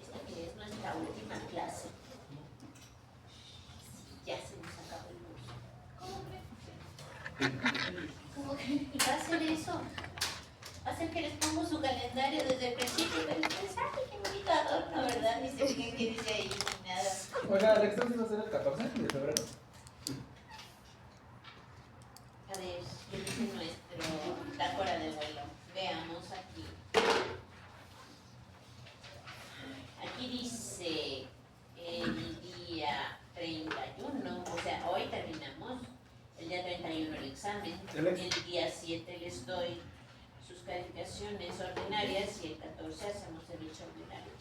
esta que es nuestra última clase. Ya se nos acabó el curso. ¿Cómo que va a hacer eso? Va a ser que les pongo su calendario desde el principio, pero ustedes, ¡ay, qué bonito adorno!, ¿verdad? Ni sé qué dice ahí, ni nada. Oiga, ¿el examen va a ser el 14 de febrero? A ver, ¿qué dice nuestro bitácora de vuelo? Veamos aquí. Aquí dice el día 31, o sea, hoy terminamos. El día 31 el examen. El día 7 les doy sus calificaciones ordinarias y el 14 hacemos el hecho ordinario.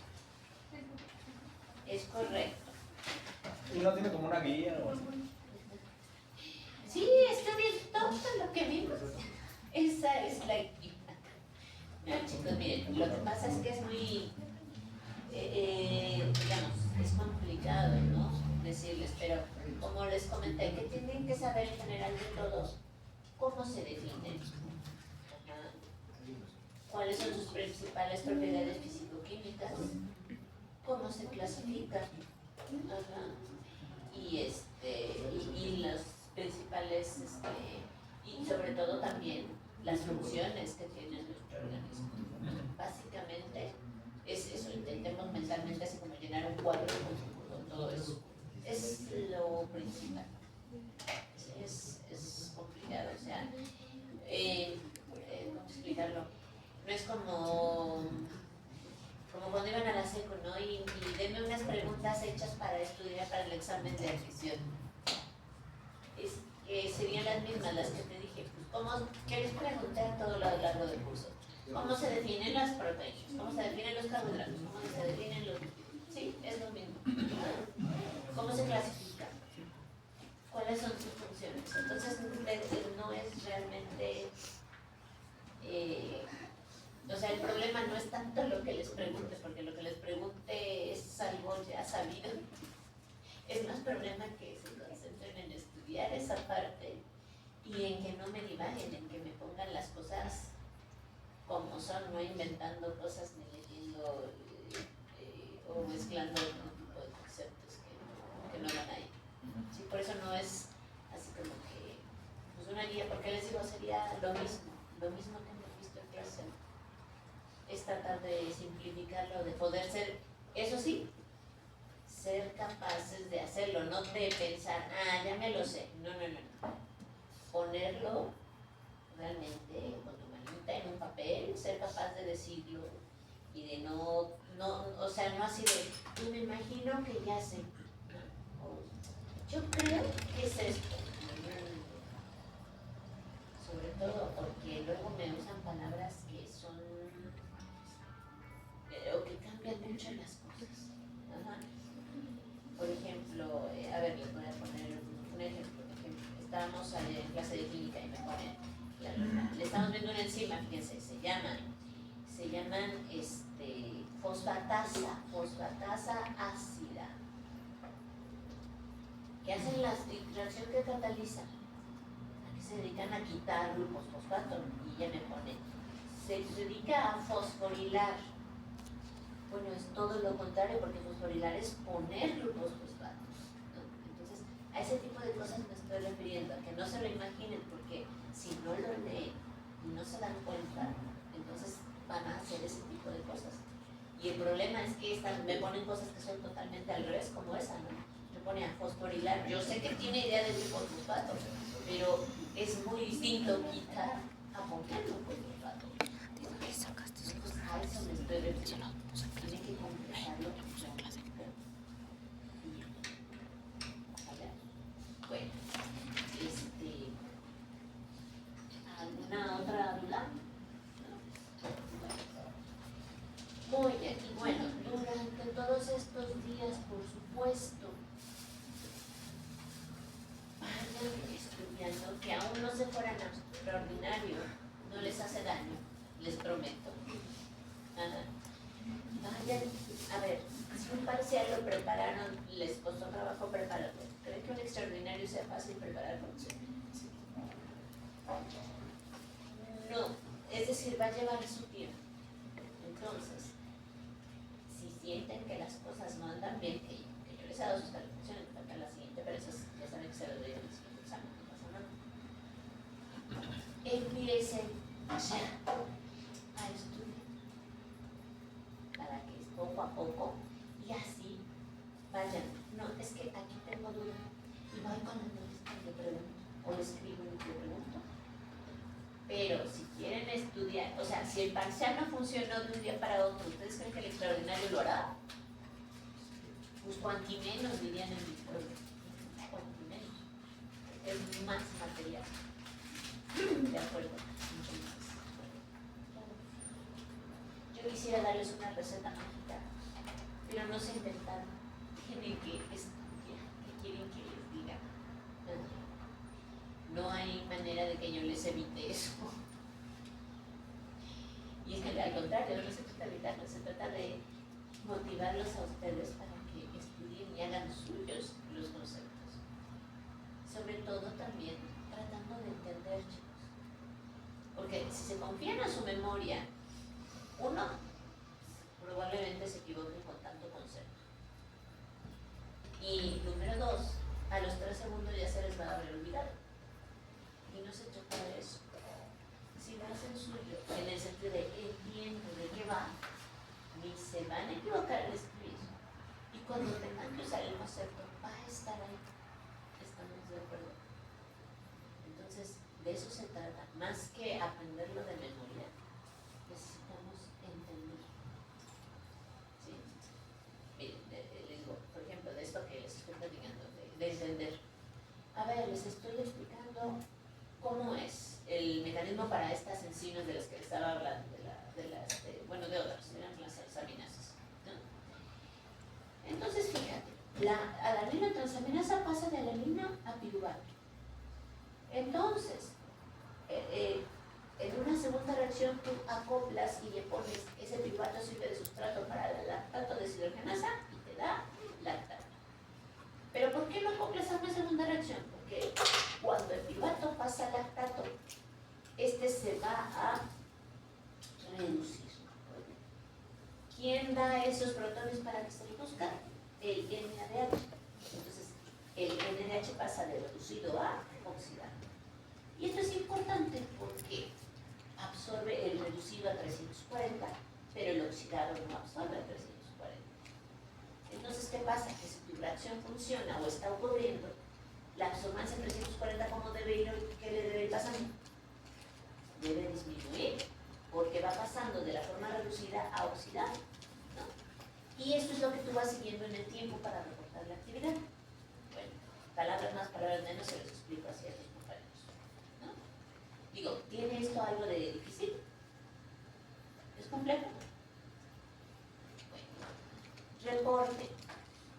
Es correcto. ¿Y no tiene como una guía o así? Sí, estudien todo lo que vimos. Esa es la guía. No, chicos, miren, lo que pasa es que es muy, digamos, es complicado, ¿no?, decirles, pero como les comenté, que tienen que saber en general de todos cómo se definen, cuáles son sus principales propiedades físico-químicas, cómo se clasifica, y las principales, y sobre todo también las funciones que tiene nuestro organismo. Básicamente es eso, intentemos mentalmente así como llenar un cuadro con todo eso. Es lo principal. Es complicado, o sea, ¿cómo explicarlo? No es como cuando iban a la secu, ¿no? Y denme unas preguntas hechas para estudiar para el examen de admisión. Serían las mismas las que te dije, pues, ¿qué les pregunté a todo lo largo del curso? ¿Cómo se definen las proteínas? ¿Cómo se definen los carbohidratos? ¿Cómo se definen los lípidos? Sí, es lo mismo. ¿Cómo se clasifica? ¿Cuáles son sus funciones? Entonces, no es realmente... o sea, el problema no es tanto lo que les pregunte, porque lo que les pregunte es algo ya sabido. Es más problema que se concentren en estudiar esa parte y en que no me divaguen, en que me pongan las cosas como son, no inventando cosas ni leyendo o mezclando otro tipo de conceptos que no van ahí. Sí, por eso no es así como que pues una guía, porque les digo, sería lo mismo que hemos visto en clase. Es tratar de simplificarlo, de poder ser, eso sí, ser capaces de hacerlo, no de pensar, ya me lo sé. No. Ponerlo realmente con tu manita en un papel, ser capaz de decirlo y de no, o sea, no así de, y me imagino que ya sé. O, yo creo que es esto. Sobre todo porque luego me usan palabras que son, o que cambian mucho las cosas. Por ejemplo, a ver, les voy a poner un ejemplo. Estábamos en clase de química y me ponen, le estamos viendo una enzima, fíjense, se llaman fosfatasa ácida. ¿Qué hacen la reacción que cataliza? ¿A qué se dedican? A quitar glucosfosfato? Y ella me pone, se dedica a fosforilar. Bueno, es todo lo contrario, porque fosforilar es poner glucosfosfatos, ¿no? Entonces, a ese tipo de cosas me estoy refiriendo, a que no se lo imaginen, porque si no lo leen y no se dan cuenta, entonces van a hacer ese tipo de cosas. Y el problema es que me ponen cosas que son totalmente al revés, como esa, ¿no? Me pone a fosforilar. Yo sé que tiene idea de glucosfosfato, pero es muy distinto quitar a poner glucosfosfato. A eso me estoy refiriendo. Tiene que completarlo. Bueno, ¿alguna otra duda? Muy bien, y bueno, durante todos estos días, por supuesto, vayan estudiando, que aún no se fueran a extraordinario, no les hace daño, les prometo. Vayan, a ver, si un parcial lo prepararon, les costó trabajo prepararlo. ¿Creen que un extraordinario sea fácil prepararlo? No, es decir, va a llevar su tiempo. revisado sus calificaciones, me falta la siguiente, pero esas ya saben que se las doy en el siguiente examen, no pasa nada. Empiecen ya a estudiar para que poco a poco y así vayan. No, es que aquí tengo duda y voy con el maestro y le pregunto, o le escribo y le pregunto. Pero si quieren estudiar, o sea, si el parcial no funcionó de un día para otro, ¿ustedes creen que el extraordinario lo hará? Pues cuanti menos, dirían en mi pueblo. Cuanti menos. Es más material. De acuerdo. Yo quisiera darles una receta mágica, pero no se inventaron. Tienen que estudiar. ¿Qué quieren que les diga? No hay manera de que yo les evite eso. Y es que al contrario, no se trata de evitarlo, se trata de motivarlos a ustedes para que estudien y hagan suyos los conceptos. Sobre todo también tratando de entender, chicos. Porque si se confían a su memoria, uno, probablemente se equivoquen con tanto concepto. Y número dos, a los 3 segundos ya se les va a haber olvidado. Y no se trata de eso. Si lo hacen suyo, en el sentido de entiendo de qué va, ni se van a equivocar al escribir. Y cuando tengan que usar el concepto, va a estar ahí. ¿Estamos de acuerdo? Entonces, de eso se trata. Más que aprenderlo de memoria, necesitamos entender. ¿Sí? Miren, les digo, por ejemplo, de esto que les estoy platicando, de entender. A ver, les estoy explicando cómo es el mecanismo para estas enzimas de las que les estaba hablando, de otras, eran las aminasas, ¿no? Entonces, fíjate, la alanina transaminasa pasa de alanina a piruvato. Entonces, en una segunda reacción tú acoplas y le pones ese piruvato sirve de sustrato para la lactato deshidrogenasa y te da lactato. Pero ¿por qué lo acoplas a una segunda reacción? Porque cuando el piruvato pasa al lactato, este se va a reducir. ¿Quién da esos protones para que se reduzcan? El NADH. Entonces, el NADH pasa de reducido a oxidado. Y esto es importante porque absorbe el reducido a 340, pero el oxidado no absorbe a 340. Entonces, ¿qué pasa? Que si tu reacción funciona o está ocurriendo, la absorbancia en 340, ¿cómo debe ir? ¿Qué le debe ir pasando? Debe disminuir, porque va pasando de la forma reducida a oxidada, ¿no? Y eso es lo que tú vas siguiendo en el tiempo para reportar la actividad. Bueno, palabras más, palabras menos, se los explico así a los compañeros, ¿no? Digo, ¿tiene esto algo de difícil? ¿Es complejo? Bueno, reporte.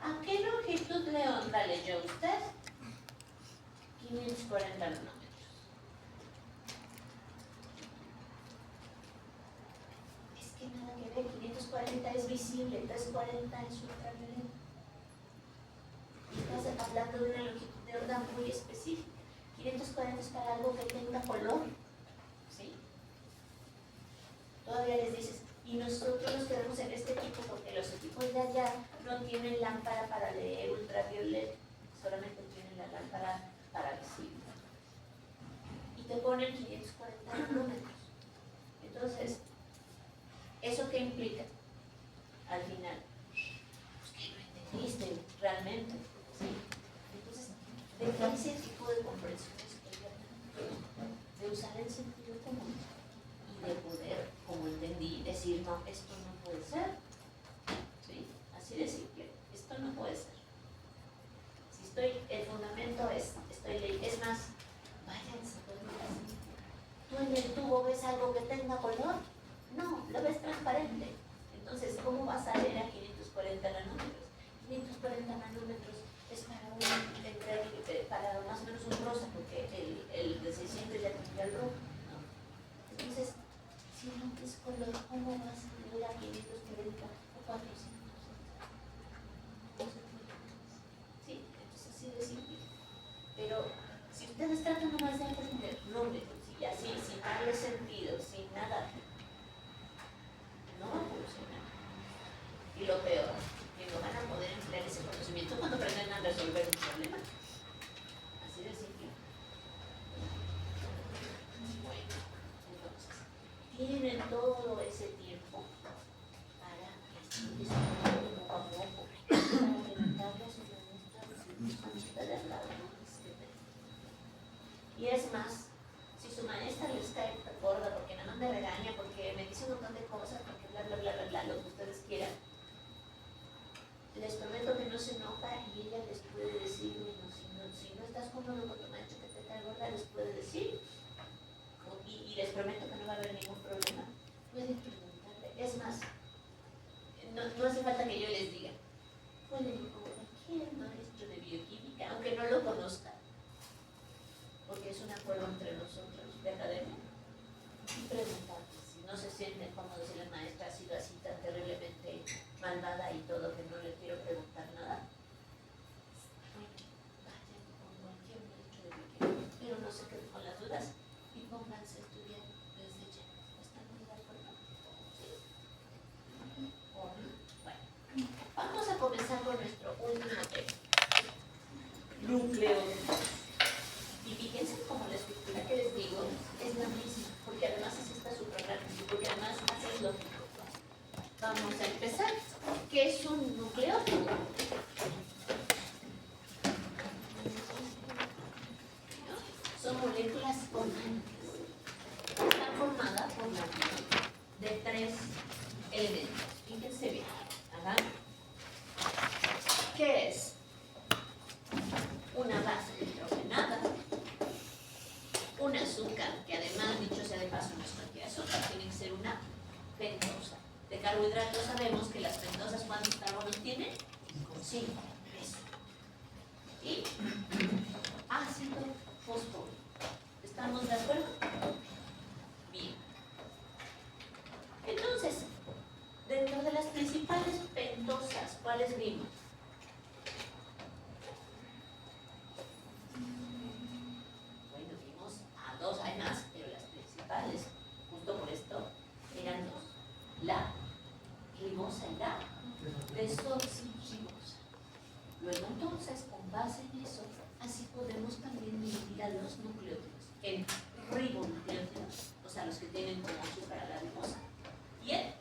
¿A qué longitud de onda leyó usted? 540 nanómetros. Es que nada que ver, 540 es visible, 340 es ultravioleta. Y estás hablando de una longitud de onda muy específica. 540 es para algo que tenga color, ¿sí? Todavía les dices, y nosotros nos quedamos en este equipo porque los equipos de allá no tienen lámpara para leer ultravioleta, solamente tienen la lámpara para visible. Y te ponen 540 nanómetros. Entonces, ¿eso qué implica? Al final, pues que no entendiste realmente, ¿sí? Entonces, de ese tipo de comprensión estoy hablando, de usar el sentido común y de poder, como entendí, decir, no, esto no puede ser, ¿sí? Así de simple, esto no puede ser. Si el fundamento es más, váyanse a dormir así. ¿Tú en el tubo ves algo que tenga color? No, lo ves transparente. Entonces, ¿cómo vas a leer a 540 nanómetros? 540 nanómetros es para más o menos un rosa, porque el de 600 ya tendría el rojo, ¿no? Entonces, si no ves color, ¿cómo vas a leer a 540 o 400? ¿Sí? Entonces, así de simple. Pero, si ustedes tratan nomás de entender números y así, sin darle sentido, sin nada, no va a funcionar. Y lo peor, que no van a poder emplear ese conocimiento cuando no hace falta que yo les diga. Pueden ir con cualquier maestro de bioquímica, aunque no lo conozcan, porque es un acuerdo entre nosotros de academia, y preguntarles si no se sienten cómodos si la maestra ha sido así tan terriblemente malvada y todo que no le quiero preguntar nada. Bueno, vayan con cualquier maestro de bioquímica, pero no se queden con las dudas y pónganse a estudiar desde ya. ¿Están muy de acuerdo? ¿Sí? Bueno, vamos a comenzar con nuestro último tema. Núcleo. Y fíjense cómo la estructura que les digo es la misma, porque además así está su programa, y porque además así es lógico. Vamos a empezar. ¿Qué es un nucleótido? Son moléculas orgánicas. Están formadas por la unión de 3 elementos. Fíjense bien. Ajá. ¿Qué es? Una base hidrogenada, un azúcar, que además, dicho sea de paso, no es cualquier azúcar, tiene que ser una pentosa. De carbohidratos sabemos que las pentosas, ¿cuántos carbonos tienen? 5. Eso. Y ácido fosfórico. ¿Estamos de acuerdo? Bien. Entonces, dentro de las principales pentosas, ¿cuáles vimos? Bueno, vimos a 2, hay más, pero las principales, justo por esto, eran 2. La ribosa y la desoxirribosa. Luego entonces, con base en eso, así podemos también dividir a los nucleótidos en ribonucleótidos, o sea, los que tienen como azúcar a la ribosa, y en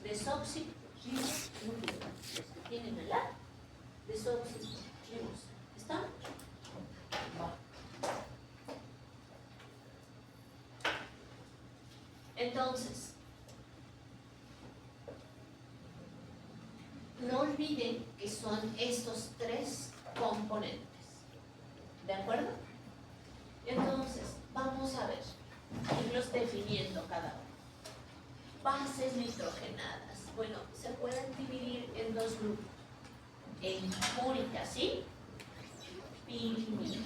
desoxirribonucleótidos, los que tienen a la desoxirribosa. ¿Está? Entonces, no olviden que son estos 3 componentes. ¿De acuerdo? Entonces, vamos a ver, irlos definiendo cada uno. Bases nitrogenadas. Bueno, se pueden dividir en 2 grupos. En púricas, ¿sí? Pirimidicas.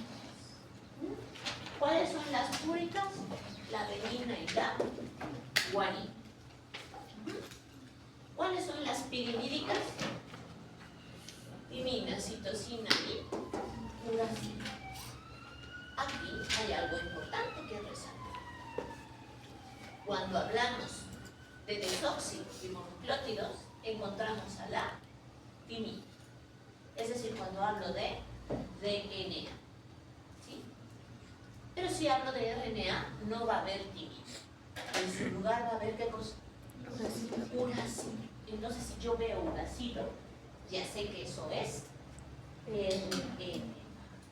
¿Cuáles son las púricas? La adenina y la guanina. ¿Cuáles son las pirimídicas? Timina, citosina y uracila. Aquí hay algo importante que resaltar. Cuando hablamos de desoxirribonucleótidos, encontramos a la timina. Es decir, cuando hablo de DNA. ¿Sí? Pero si hablo de RNA, no va a haber timina. En su lugar va a haber, ¿qué cosa? Uracilo. Entonces, si yo veo uracilo, ya sé que eso es RNA.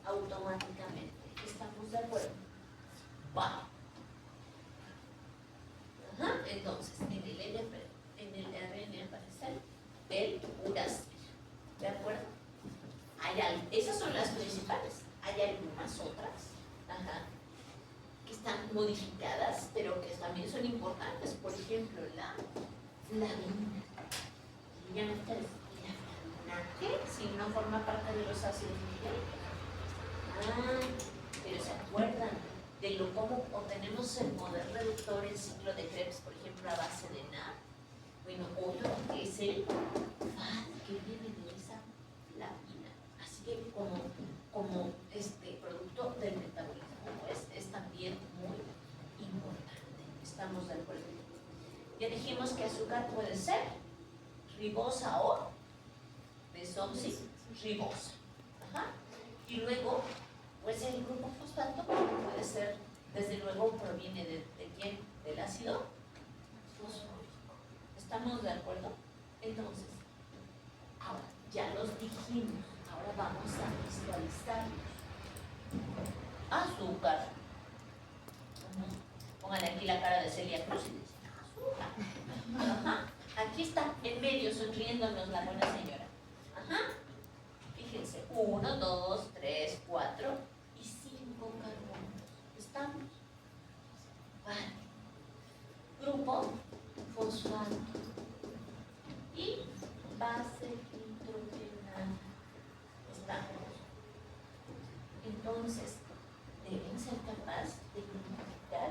Automáticamente. ¿Estamos de acuerdo? Vale. Ajá. Entonces, en el RNA aparece el uracilo. ¿De acuerdo? Esas son las principales. Hay algunas otras, que están modificadas, pero que también son importantes. Por ejemplo, la flavina. ¿Ya me ustedes? ¿La flavina qué? Si no forma parte de los ácidos nucleicos. Pero ¿se acuerdan de lo cómo obtenemos el poder reductor en ciclo de Krebs, por ejemplo, a base de NAD? Bueno, otro que es el FAD, que viene de esa flavina. Así que como producto del metabolismo, pues es también muy importante. ¿Estamos de acuerdo? Ya dijimos que azúcar puede ser ribosa o desoxirribosa. Y luego, pues el grupo fosfato puede ser, desde luego, proviene de quién? Del ácido fosfórico. ¿Estamos de acuerdo? Entonces, ahora ya los dijimos. Ahora vamos a visualizarlos. Azúcar. Pónganle aquí la cara de Celia Cruz y dicen azúcar. Aquí está, en medio, sonriéndonos la buena señora. Fíjense, 1, 2, 3, 4 y 5 carbonos. ¿Estamos? Vale. Grupo fosfato. Y entonces deben ser capaces de identificar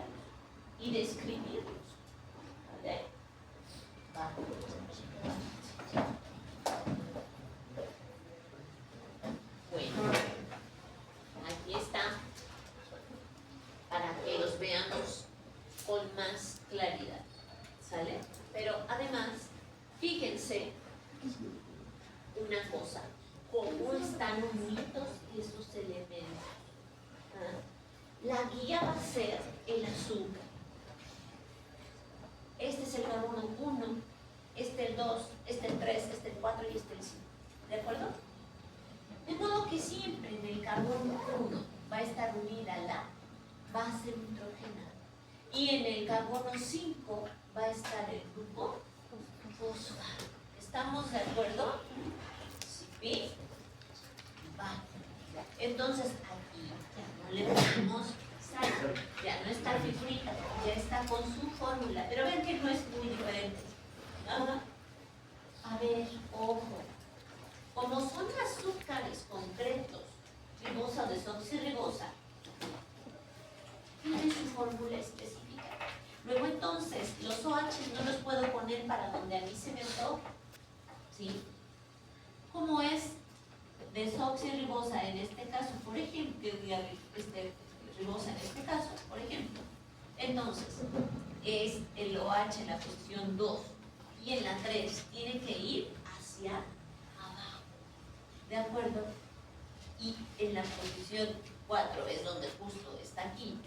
y de escribirlos. ¿Vale? Bueno, aquí está, para que los veamos con más claridad, ¿sale? Pero además, fíjense una cosa, cómo están unidos esos elementos. ¿Ah? La guía va a ser el azúcar. Este es el carbono 1, este el 2, este el 3, este el 4 y este el 5. ¿De acuerdo? De modo que siempre en el carbono 1 va a estar unida la base nitrogenada. Y en el carbono 5 va a estar el grupo fosfato. ¿Estamos de acuerdo? ¿Sí? Vale. Entonces aquí ya no le ponemos sal, ya no está figurita, ya está con su fórmula. Pero ven que no es muy diferente. Ajá. A ver, ojo. Como son azúcares concretos, ribosa o desoxirribosa, tiene su fórmula específica. Luego entonces, los OH no los puedo poner para donde a mí se me antoje. ¿Sí? Como es desoxirribosa en este caso, por ejemplo, ribosa en este caso, por ejemplo, entonces es el OH en la posición 2 y en la 3 tiene que ir hacia abajo. ¿De acuerdo? Y en la posición 4 es donde justo está aquí,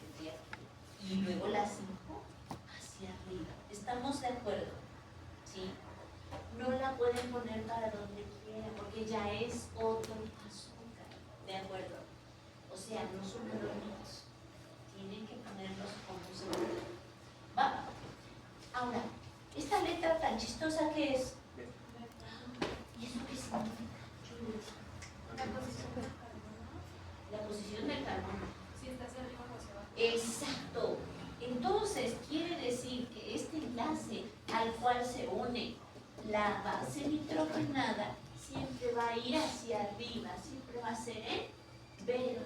y luego la 5 hacia arriba. ¿Estamos de acuerdo? ¿Sí? No la pueden poner para donde quieran, porque ya es otro azúcar. ¿De acuerdo? O sea, no son coloridos. Tienen que ponerlos como se puede. ¿Va? Ahora, esta letra tan chistosa que es. ¿Y eso qué significa? La posición del carbono. Si está hacia arriba o hacia abajo. Exacto. Entonces, quiere decir que este enlace al cual se une la base nitrogenada siempre va a ir hacia arriba, siempre va a ser en verde.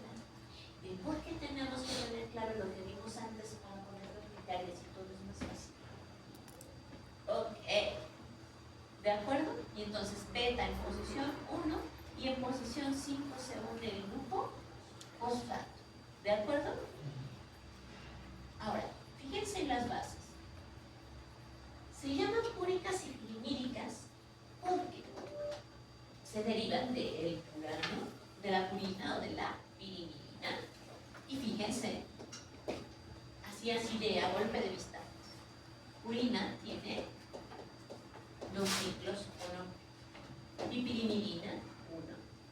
¿Y por qué tenemos que tener claro lo que vimos antes para poner replicarias y todo es más fácil? Ok. ¿De acuerdo? Y entonces beta en posición 1 y en posición 5 se une el grupo fosfato. ¿De acuerdo? Ahora, fíjense en las bases. Se llaman púricas y pirimídicas porque se derivan del purano, de la purina o de la pirimidina. Y fíjense, así de a golpe de vista. Purina tiene 2 ciclos, 1, y pirimidina, 1.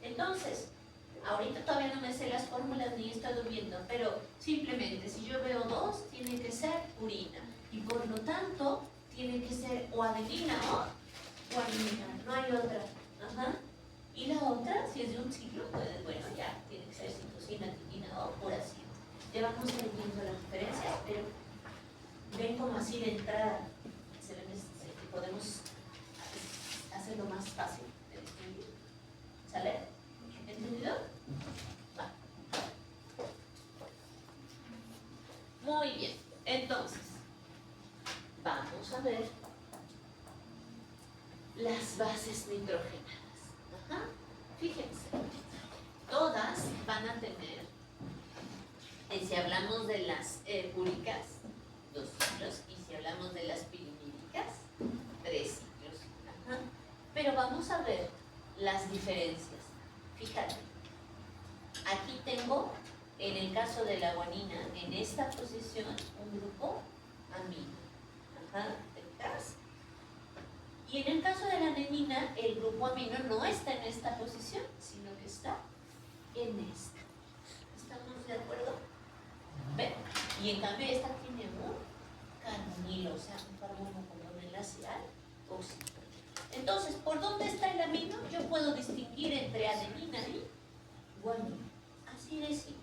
Entonces, ahorita todavía no me sé las fórmulas ni he estado viendo, pero simplemente si yo veo 2, tiene que ser purina. Y por lo tanto, tiene que ser o adenina o guanina, no hay otra. Ajá. Y la otra, si es de un ciclo, pues bueno, ya tiene que ser citosina, tidina o uracil. Ya vamos a ir viendo las diferencias, pero ven como así de entrada podemos hacerlo más fácil de distinguir. ¿Sale? ¿Entendido? Va. Muy bien. Entonces, vamos a ver las bases nitrogenadas. Ajá. Fíjense, todas van a tener, si hablamos de las púricas, 2 ciclos, y si hablamos de las pirimídicas, 3 ciclos. Ajá. Pero vamos a ver las diferencias. Fíjate, aquí tengo, en el caso de la guanina, en esta posición, un grupo amino. Ajá, ¿ves? Y en el caso de la adenina, el grupo amino no está en esta posición, sino que está en esta. ¿Estamos de acuerdo? ¿Ven? Y en cambio esta tiene un carbonilo, o sea, un carbono con un enlace al oxígeno. Entonces, ¿por dónde está el amino? Yo puedo distinguir entre adenina y guanina. Así de simple.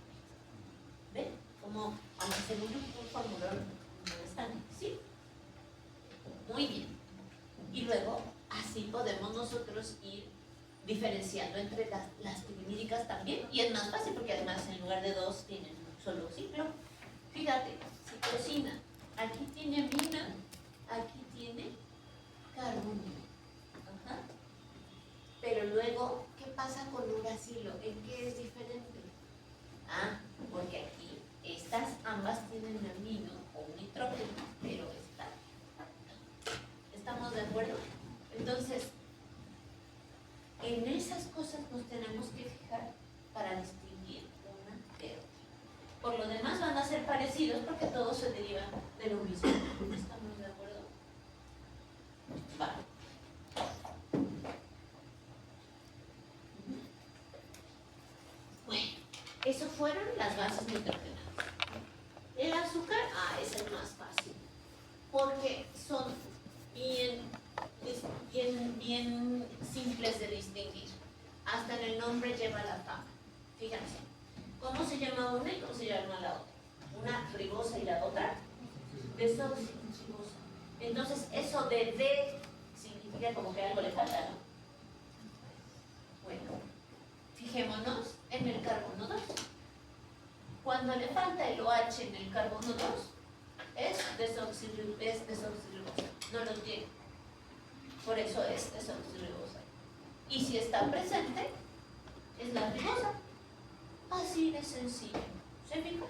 ¿Ven? Como, aunque según un formulador no es tan difícil. Muy bien. Y luego, así podemos nosotros ir diferenciando entre las pirimídicas también, y es más fácil porque además en lugar de dos tienen un solo ciclo. Fíjate, citosina, aquí tiene amina, aquí tiene carbono. Ajá. Pero luego, ¿qué pasa con uracilo? ¿En qué es diferente? Ah, porque aquí estas ambas tienen amino o un nitrógeno, pero esta. ¿Estamos de acuerdo? Entonces, en esas cosas nos tenemos que fijar para distinguir una de otra. Por lo demás van a ser parecidos porque todos se derivan de lo mismo. ¿Estamos de acuerdo? Vale. Bueno, eso fueron las bases nitrogenadas. El azúcar, es el más fácil, porque son bien simples de distinguir. Hasta en el nombre lleva la fama. Fíjense, ¿cómo se llama una y cómo se llama la otra? Una ribosa y la otra desoxirribosa. Entonces, eso de D significa como que algo le falta, ¿no? Bueno, fijémonos en el carbono 2. Cuando le falta el OH en el carbono 2, es desoxirribosa. No lo tiene. Por eso es desoxirribosa. Y si está presente, es la ribosa. Así de sencillo. ¿Se fijan?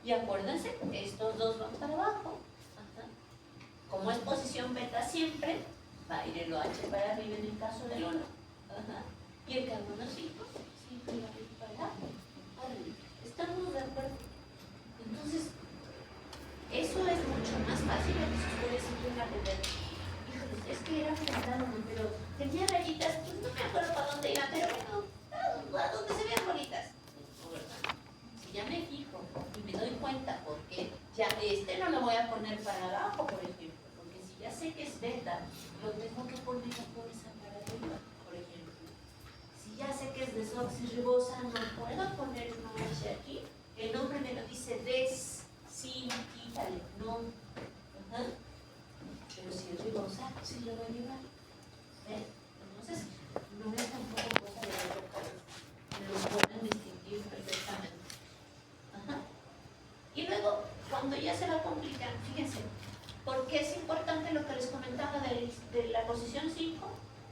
Y acuérdense, estos dos van para abajo. Ajá. Como es posición beta siempre, va a ir el OH para arriba en el caso del 1. Ajá. Y el carbono 5 siempre va a ir para arriba. ¿Estamos de acuerdo? Entonces, eso es mucho más fácil de que ustedes siempre aprender. Híjoles, es que era preguntándome, pero tenía rayitas, pues no me acuerdo para dónde iba, pero bueno, a donde se vean bonitas. Si ya me fijo y me doy cuenta porque ya no lo voy a poner para abajo, por ejemplo, porque si ya sé que es beta, lo tengo que poner a fuerza para arriba, por ejemplo. Si ya sé que es desoxirribosa, no puedo poner un OH aquí. El nombre me lo dice no. Ajá. Pero si es ribosa, sí lo va a llevar. ¿Ven? Entonces, no es tampoco cosa de ver, lo pueden distinguir perfectamente. Ajá. Y luego, cuando ya se va a complicar, fíjense, ¿por qué es importante lo que les comentaba de la posición 5?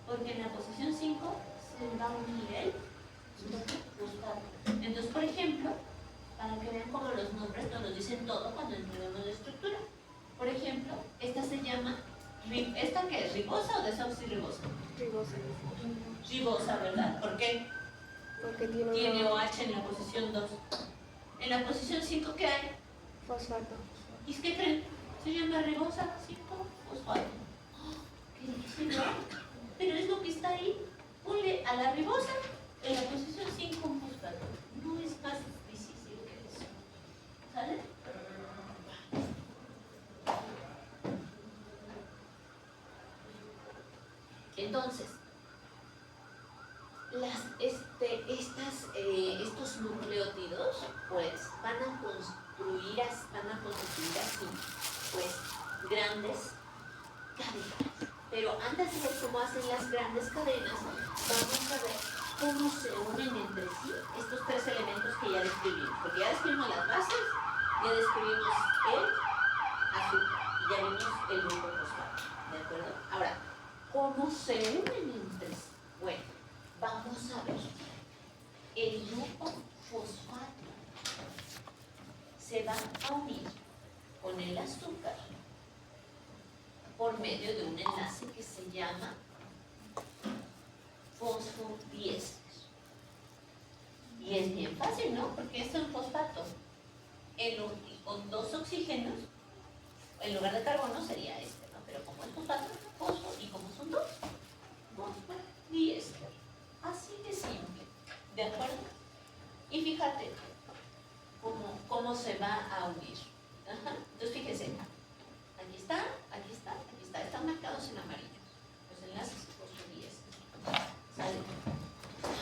Porque en la posición 5 se da un nivel fosfato. Entonces, por ejemplo, para que vean cómo los nombres nos dicen todo cuando entendemos la estructura. Por ejemplo, esta se llama, ¿esta qué es? ¿Ribosa o desoxirribosa? Ribosa. Ribosa, ¿verdad? ¿Por qué? Porque tiene OH en la posición 2. En la posición 5, ¿qué hay? fosfato. ¿Y qué creen? Se llama ribosa 5 fosfato. ¿Qué difícil, no? Pero es lo que está ahí. Ponle a la ribosa en la posición 5 un fosfato. No es más difícil que eso. ¿Sale? Entonces, estos nucleótidos pues van a construir así pues grandes cadenas. Pero antes de ver cómo hacen las grandes cadenas, vamos a ver cómo se unen entre sí estos tres elementos que ya describimos. Porque ya describimos las bases, ya describimos el azúcar y ya vimos el grupo fosfato. ¿De acuerdo? Ahora, ¿cómo se unen entre sí? Bueno, vamos a ver. El grupo fosfato se va a unir con el azúcar por medio de un enlace que se llama fosfodiéster. Y es bien fácil, ¿no? Porque esto es un fosfato. Con dos oxígenos, en lugar de carbono sería este, ¿no? Pero como es fosfato, fosfo, y como son dos, fosfodiéster. Así de simple. ¿De acuerdo? Y fíjate cómo se va a unir. Ajá. Entonces fíjense, aquí está, están marcados en amarillo. Los enlaces fosfodiéster. ¿Sale?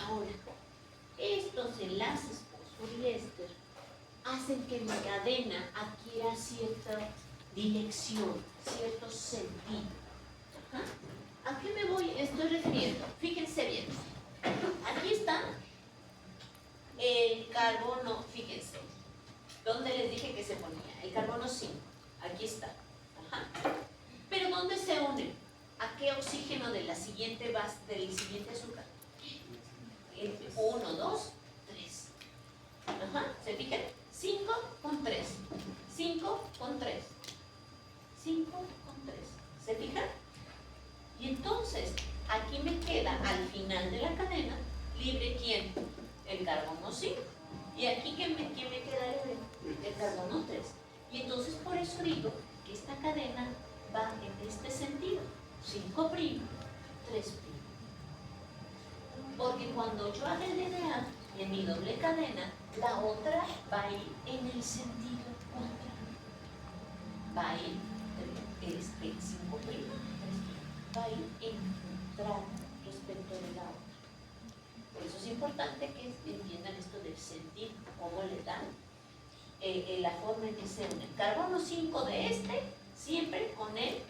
Ahora, estos enlaces fosfodiéster hacen que mi cadena adquiera cierta dirección, cierto sentido. Ajá. ¿A qué me estoy refiriendo? Fíjense. carbono, fíjense, ¿dónde les dije que se ponía? El carbono 5, aquí está. Ajá. Pero ¿dónde se unen? ¿A qué oxígeno de la siguiente base, del siguiente azúcar? 1, 2, 3. Ajá, ¿se fijan? 5 con 3. 5 con 3. 5 con 3. ¿Se fijan? Y entonces, aquí me queda al final de la cadena libre ¿quién? El carbono 5. Y aquí ¿quién me queda libre? El carbono 3. Y entonces por eso digo que esta cadena va en este sentido. 5', 3'. Porque cuando yo haga el DNA en mi doble cadena, la otra va a ir en el sentido contrario. Va a ir el 5', 3', va a ir en contrario respecto de la otra. Por eso es importante que entiendan esto del sentido, cómo le dan la forma en que se une. El carbono 5 de este, siempre con él,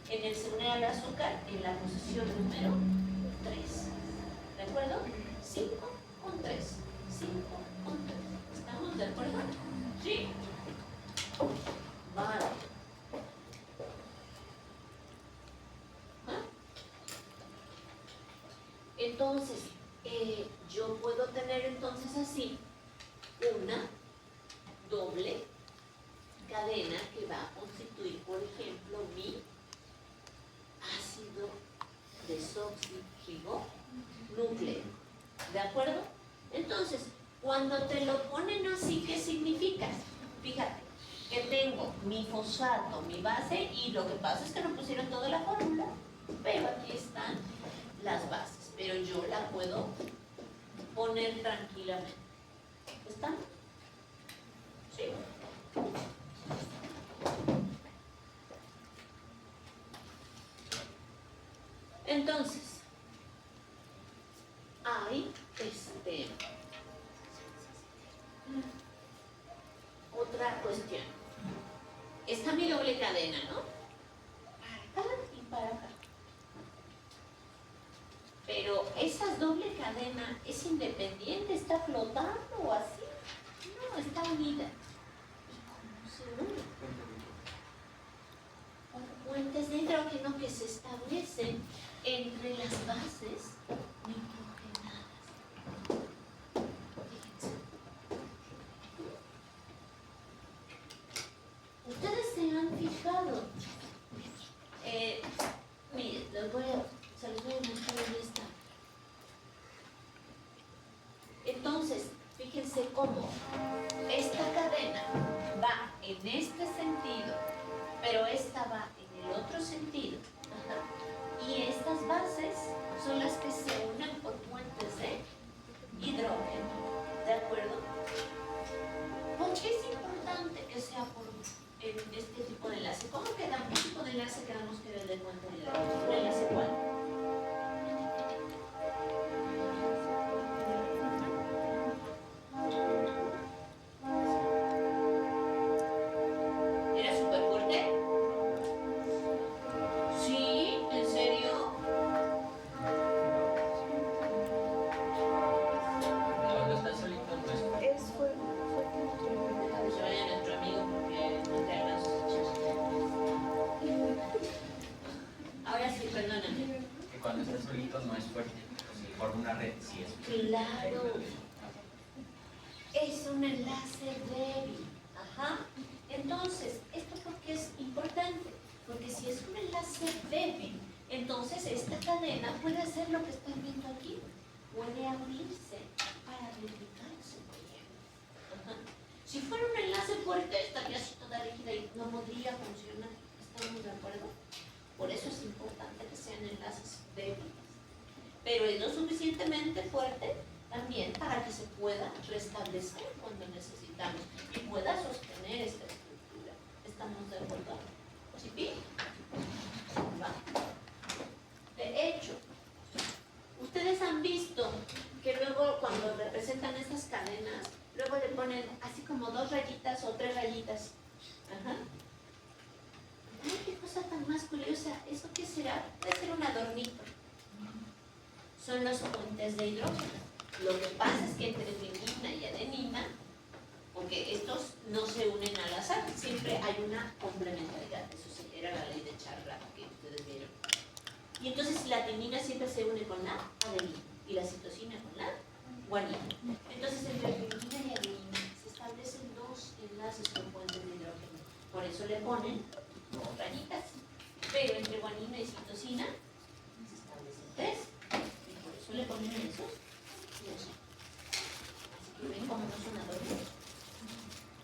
en el se une al azúcar en la posición número 3. ¿De acuerdo? 5 con 3. 5 con 3. ¿Estamos de acuerdo? ¿Sí? Vale. ¿Ah? Entonces, yo puedo tener entonces así una doble cadena que va a constituir, por ejemplo, mi ácido desoxirribonucleico. ¿De acuerdo? Entonces, cuando te lo ponen así, ¿qué significa? Fíjate, que tengo mi fosfato, mi base, y lo que pasa es que no pusieron toda la fórmula, pero aquí están las bases, pero yo la puedo poner tranquilamente. ¿Están? Sí. Entonces, hay otra cuestión. Está mi doble cadena, ¿no? Para acá y para acá. Pero esa doble cadena es independiente, está flotando o así. No, está unida. ¿Y cómo se une? Por puentes de hidrógeno que se establecen entre las bases nitrogenadas. Fíjense. Ustedes se han fijado. Miren, se los voy a mostrar en esta. Entonces, fíjense cómo esta cadena va en este sentido, pero esta va en el otro sentido. Ajá. Y estas bases son las que se unen por puentes de hidrógeno. ¿De acuerdo? ¿Por qué es importante que sea por este tipo de enlace? ¿Cómo queda? ¿Qué tipo de enlace quedamos que era el de puente de hidrógeno? ¿Un enlace cuál? Claro, es un enlace débil. Ajá. Entonces, ¿esto por qué es importante? Porque si es un enlace débil, entonces esta cadena puede hacer lo que están viendo aquí. Puede abrirse para replicarse, por ejemplo. Ajá. Si fuera un enlace fuerte, estaría así toda rígida y no podría funcionar. ¿Estamos de acuerdo? Por eso es importante que sean enlaces débiles. Pero es lo suficientemente fuerte también para que se pueda restablecer cuando necesitamos y pueda sostener esta estructura. ¿Estamos de acuerdo? ¿Sí? ¿Va? De hecho, ustedes han visto que luego cuando representan estas cadenas, luego le ponen así como 2 rayitas o 3 rayitas. Ajá. Ay, qué cosa tan más curiosa. ¿Eso qué será? Puede ser un adornito. Son los puentes de hidrógeno. Lo que pasa es que entre timina y adenina, porque estos no se unen al azar, siempre hay una complementariedad. Eso sí, era la ley de Charra que ustedes vieron. Y entonces la timina siempre se une con la adenina y la citosina con la guanina. Entonces entre timina y adenina se establecen dos enlaces con puentes de hidrógeno. Por eso le ponen dos rayitas. Pero entre guanina y citosina se establecen tres. Y por eso le ponen esos y esos. Así que ven cómo no son adornos.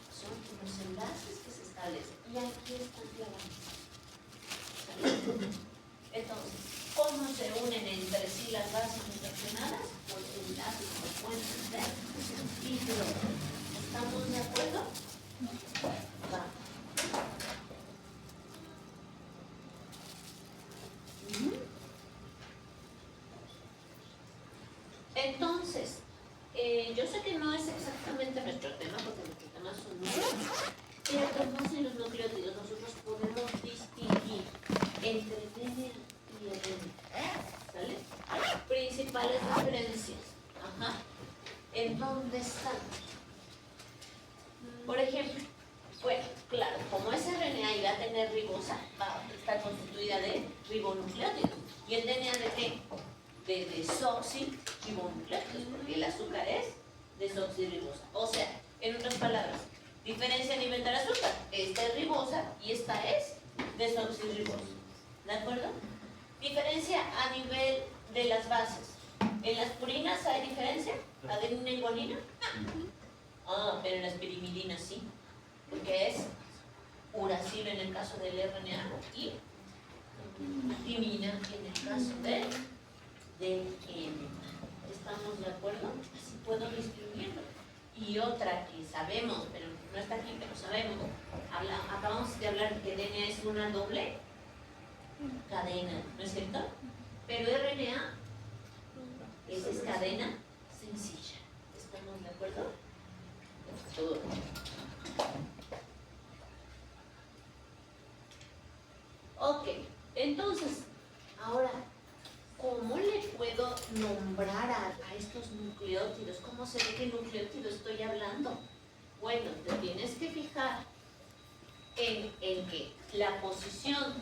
Son unos enlaces que se establecen. Y aquí están clavados. Entonces, ¿cómo se unen entre sí las bases nitrogenadas? Por enlaces con puentes de hidrógeno. ¿Estamos de acuerdo? Va. Entonces, yo sé que no es exactamente nuestro tema, porque nuestro tema son núcleos, pero como en los nucleótidos nosotros podemos distinguir entre DNA y ADN, ¿sale? Principales diferencias, ajá, ¿en dónde están? Por ejemplo, bueno, claro, como es RNA y va a tener ribosa, va a estar constituida de ribonucleótidos. ¿Y el DNA de qué? De desoxirribonucleótidos, porque el azúcar es desoxirribosa. O sea, en otras palabras, diferencia a nivel del azúcar. Esta es ribosa y esta es desoxirribosa. ¿De acuerdo? Diferencia a nivel de las bases. ¿En las purinas hay diferencia? ¿Adenina y guanina? Ah, pero en las pirimidina sí, porque es uracilo en el caso del RNA y timina en el caso del DNA. ¿Estamos de acuerdo? Así puedo distinguirlo. Y otra que sabemos, pero no está aquí, pero sabemos, acabamos de hablar que DNA es una doble cadena, ¿no es cierto? Pero RNA es cadena sencilla. ¿Estamos de acuerdo? Todo. Ok, entonces, ahora, ¿cómo le puedo nombrar a estos nucleótidos? ¿Cómo sé de qué nucleótido estoy hablando? Bueno, te tienes que fijar en que la posición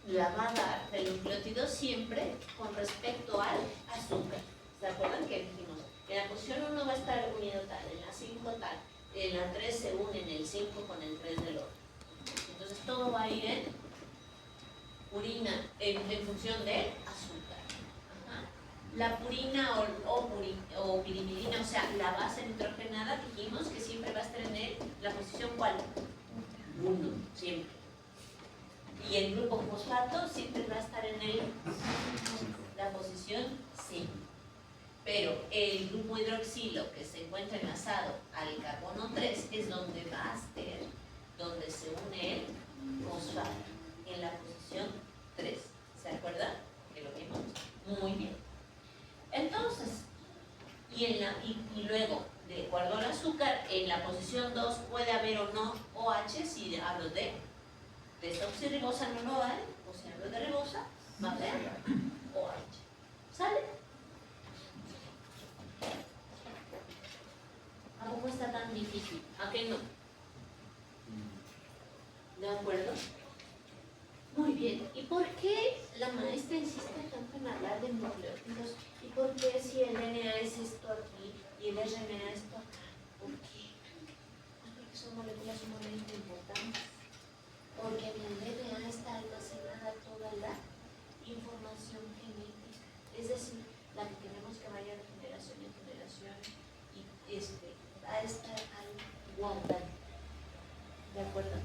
la va a dar del nucleótido siempre con respecto al azúcar. ¿Se acuerdan que dijimos? En la posición 1 va a estar unido tal, en la 5 tal, en la 3 se une en el 5 con el 3 del otro. Entonces todo va a ir en purina, en función del azúcar. Ajá. La purina o pirimidina, o sea, la base nitrogenada, dijimos que siempre va a estar en la posición ¿cuál? 1, siempre. Y el grupo fosfato siempre va a estar en la posición 5. Pero el grupo hidroxilo que se encuentra enlazado al carbono 3 es donde va a ser, donde se une el fosfato, en la posición 3. ¿Se acuerdan? Que lo vimos. Muy bien. Entonces, y luego, de acuerdo al azúcar, en la posición 2 puede haber o no OH, si hablo de desoxirribosa no lo hay, o si hablo de ribosa, va a haber OH. ¿Sale? ¿A poco está tan difícil? ¿A qué no? ¿De acuerdo? Muy bien. ¿Y por qué la maestra insiste tanto en hablar de nucleótidos? ¿Y por qué si el DNA es esto aquí y el RNA esto acá? ¿Por qué? Pues porque son moléculas sumamente importantes. Porque en el DNA está almacenada toda la información genética. Es decir, la que queremos que vaya de generación en generación y va a estar ahí guardada. ¿De acuerdo?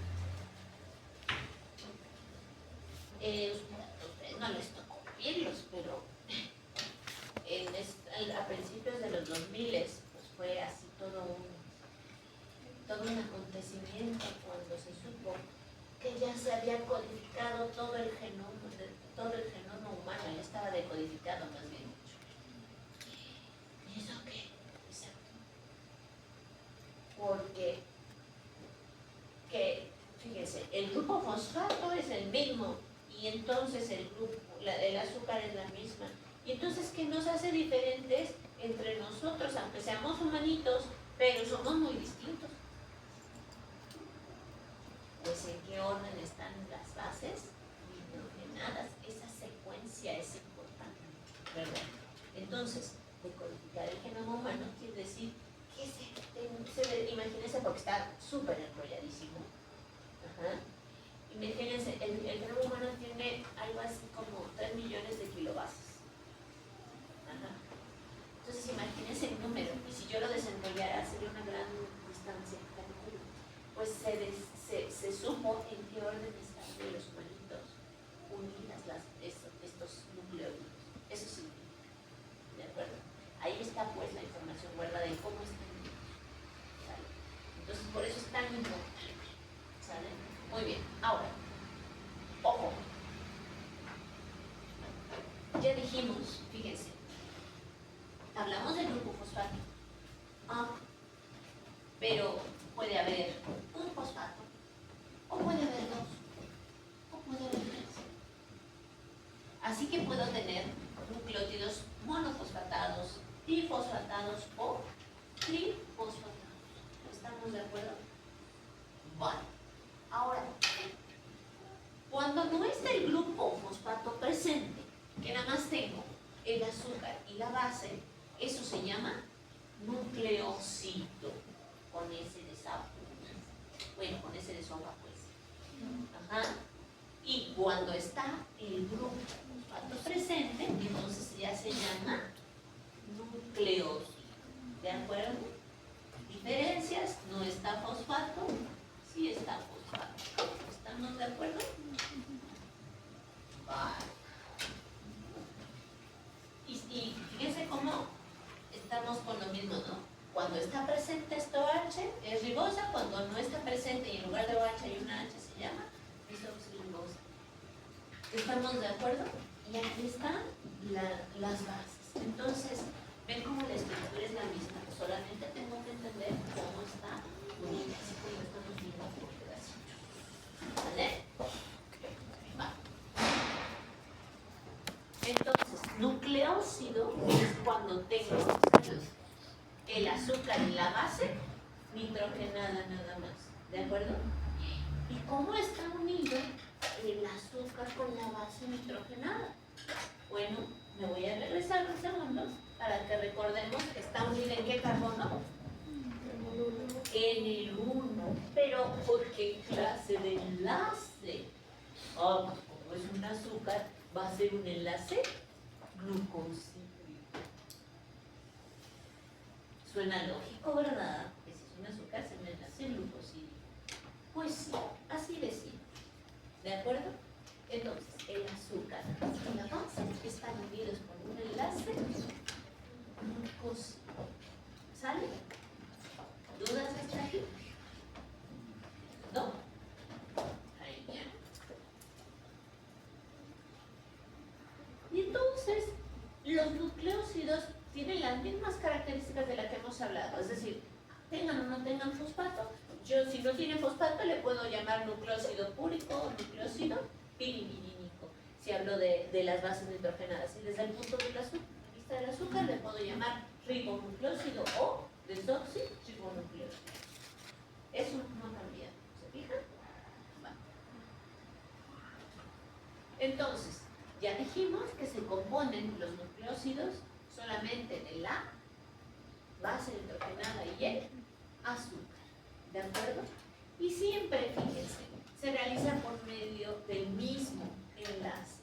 Ustedes no les tocó vivirlos, pero a principios de los 2000 pues fue así todo un acontecimiento cuando se supo que ya se había codificado todo el genoma humano, ya estaba decodificado más bien dicho. ¿Y eso qué? Exacto. Porque fíjense, el grupo fosfato es el mismo y entonces el azúcar es la misma Y entonces, ¿qué nos hace diferentes entre nosotros? Aunque seamos humanitos, pero somos muy distintos. Pues en qué orden están las bases hidrogenadas. Esa secuencia es importante, ¿verdad? Entonces, decodificar el genoma humano quiere decir que imagínense, porque está súper enrolladísimo. Ajá. Imagínense, el genoma humano tiene algo así como 3 millones de kilobases. Ajá. Entonces, imagínense el número, y si yo lo desenrollara sería una gran distancia. Pues se supo en qué orden están de los humanitos unidas estos nucleóides. Eso sí, ¿de acuerdo? Ahí está pues la información guardada de cómo están unidos. ¿Sale? Entonces, por eso es tan importante. ¿Sale? Muy bien. Ahora, ojo. Ya dijimos, fíjense, hablamos del grupo fosfato. Pero puede haber un fosfato, o puede haber dos, o puede haber tres. Así que puedo tener nucleótidos monofosfatados, difosfatados o trifosfatados. ¿Estamos de acuerdo? Vale. Ahora, cuando no está el grupo fosfato presente, que nada más tengo el azúcar y la base, eso se llama nucleócido. Con ese de sapo. Bueno, con ese de sopa, pues. Ajá. Y cuando está el grupo fosfato presente, entonces ya se llama nucleócido. ¿De acuerdo? Diferencias, no está fosfato, sí está fosfato. ¿Estamos de acuerdo? Vale. Y fíjense cómo estamos con lo mismo, ¿no? Cuando está presente esta OH es ribosa, cuando no está presente y en lugar de OH hay una H se llama desoxirribosa. ¿Estamos de acuerdo? Y aquí están las bases. Entonces, ven cómo la estructura es la misma, solamente tengo que entender cómo está unida, así como estamos viendo por pedacitos. ¿Vale? Va. Entonces, nucleócido es cuando tengo el azúcar y la base nitrogenada nada más, ¿de acuerdo? ¿Y cómo está unido el azúcar con la base nitrogenada? Bueno, me voy a regresar un segundo para que recordemos que está unida en qué carbono. En el 1. Pero ¿por qué clase de enlace? Como es un azúcar, va a ser un enlace glucósido. Suena lógico, ¿verdad? Que si es un azúcar se me enlace glucosídeo. Pues sí, así de simple. ¿De acuerdo? Entonces, el azúcar y la base están unidos por un enlace glucósido. ¿Sale? ¿Dudas hasta aquí? ¿No? Ahí ya. Y entonces, los nucleócidos tienen las mismas características de las que hemos hablado, es decir, tengan o no tengan fosfato. Yo, si no tiene fosfato, le puedo llamar nucleócido púrico o nucleócido piridinínico, si hablo de las bases nitrogenadas. Y desde el punto de vista del azúcar, le puedo llamar ribonucleócido o desoxirribonucleócido. Eso no cambia, ¿se fijan? Vale. Entonces, ya dijimos que se componen los nucleócidos solamente de la base nitrogenada y el azúcar, ¿de acuerdo? Y siempre, fíjense, se realiza por medio del mismo enlace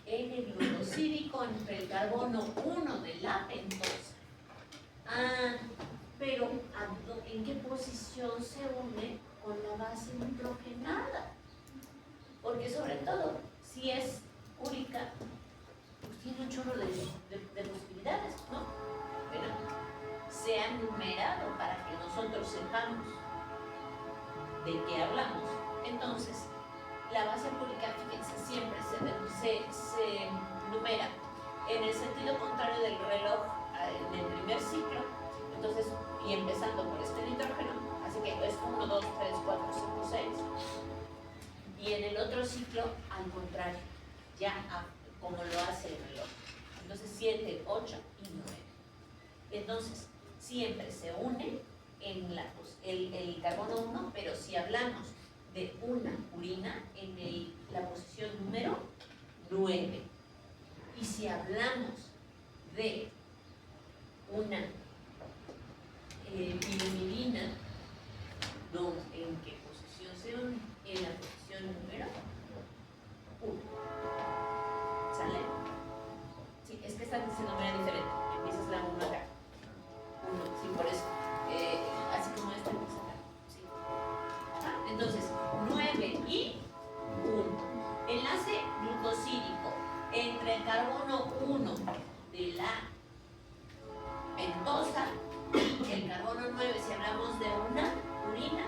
N-glucosídico entre el carbono 1 de la pentosa. Pero ¿en qué posición se une con la base nitrogenada? Porque sobre todo, si es úrica, pues tiene un chorro de posibilidades, ¿no? Pero se ha numerado para que nosotros sepamos de qué hablamos. Entonces, la base púrica, fíjense, siempre se numera en el sentido contrario del reloj en el primer ciclo, entonces, y empezando por este nitrógeno, así que es 1, 2, 3, 4, 5, 6, y en el otro ciclo, al contrario, ya como lo hace el reloj. Entonces, 7, 8 y 9. Entonces, siempre se une en el carbono 1, pero si hablamos de una purina en la posición número 9. Y si hablamos de una pirimidina, ¿en qué posición se une? En la posición número 1. ¿Sale? Sí, es que esta se numera diferente. Empiezas la 1 acá. 1, sí, por eso. Así como esta empieza acá. Sí. Entonces, 9 y 1. Enlace glucosídico entre el carbono 1 de la pentosa y el carbono 9, si hablamos de una purina,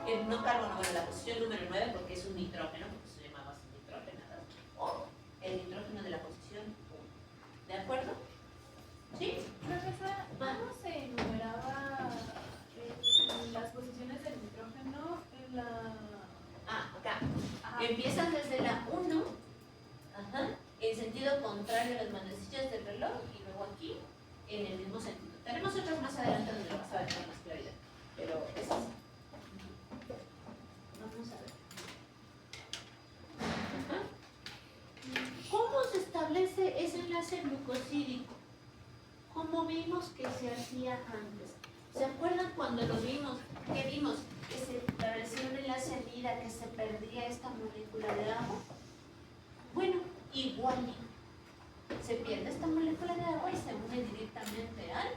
el no carbono, bueno, la posición número 9, porque es un nitrógeno, porque se llamaba así nitrógeno, o el nitrógeno de la posición 1. ¿De acuerdo? ¿Sí? Profesora, ¿cómo se enumeraba las posiciones del nitrógeno en la...? Acá. Ajá. Empiezas desde la 1, en sentido contrario a las manecillas del reloj, y luego aquí, en el mismo sentido. Tenemos otras más adelante donde lo vas a ver con más claridad, pero es así. Vamos a ver. ¿Cómo se establece ese enlace glucosídico? Como vimos que se hacía antes. ¿Se acuerdan cuando lo vimos? ¿Qué vimos? Que se establecía un enlace amida, que se perdía esta molécula de agua. Bueno, igual se pierde esta molécula de agua y se une directamente al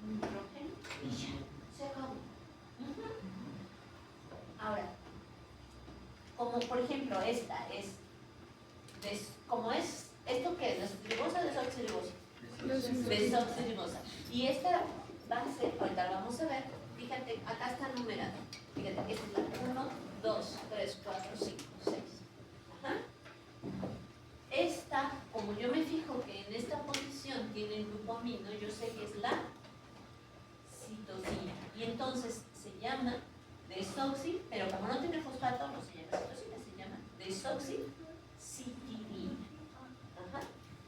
nitrógeno y ya, se acabó. Ahora, como por ejemplo esta es, como es, ¿esto qué es? ¿Desoxirribosa o desoxirribosa? Desoxirribosa. Y esta base, ahorita la vamos a ver, fíjate, acá está numerado. Fíjate, esta es la 1, 2, 3, 4, 5, 6. Esta, como yo me fijo que en esta posición tiene el grupo amino, yo sé que es la citosina. Y entonces se llama desoxi, pero como no tiene fosfato, no se llama citosina, se llama desoxicitilina.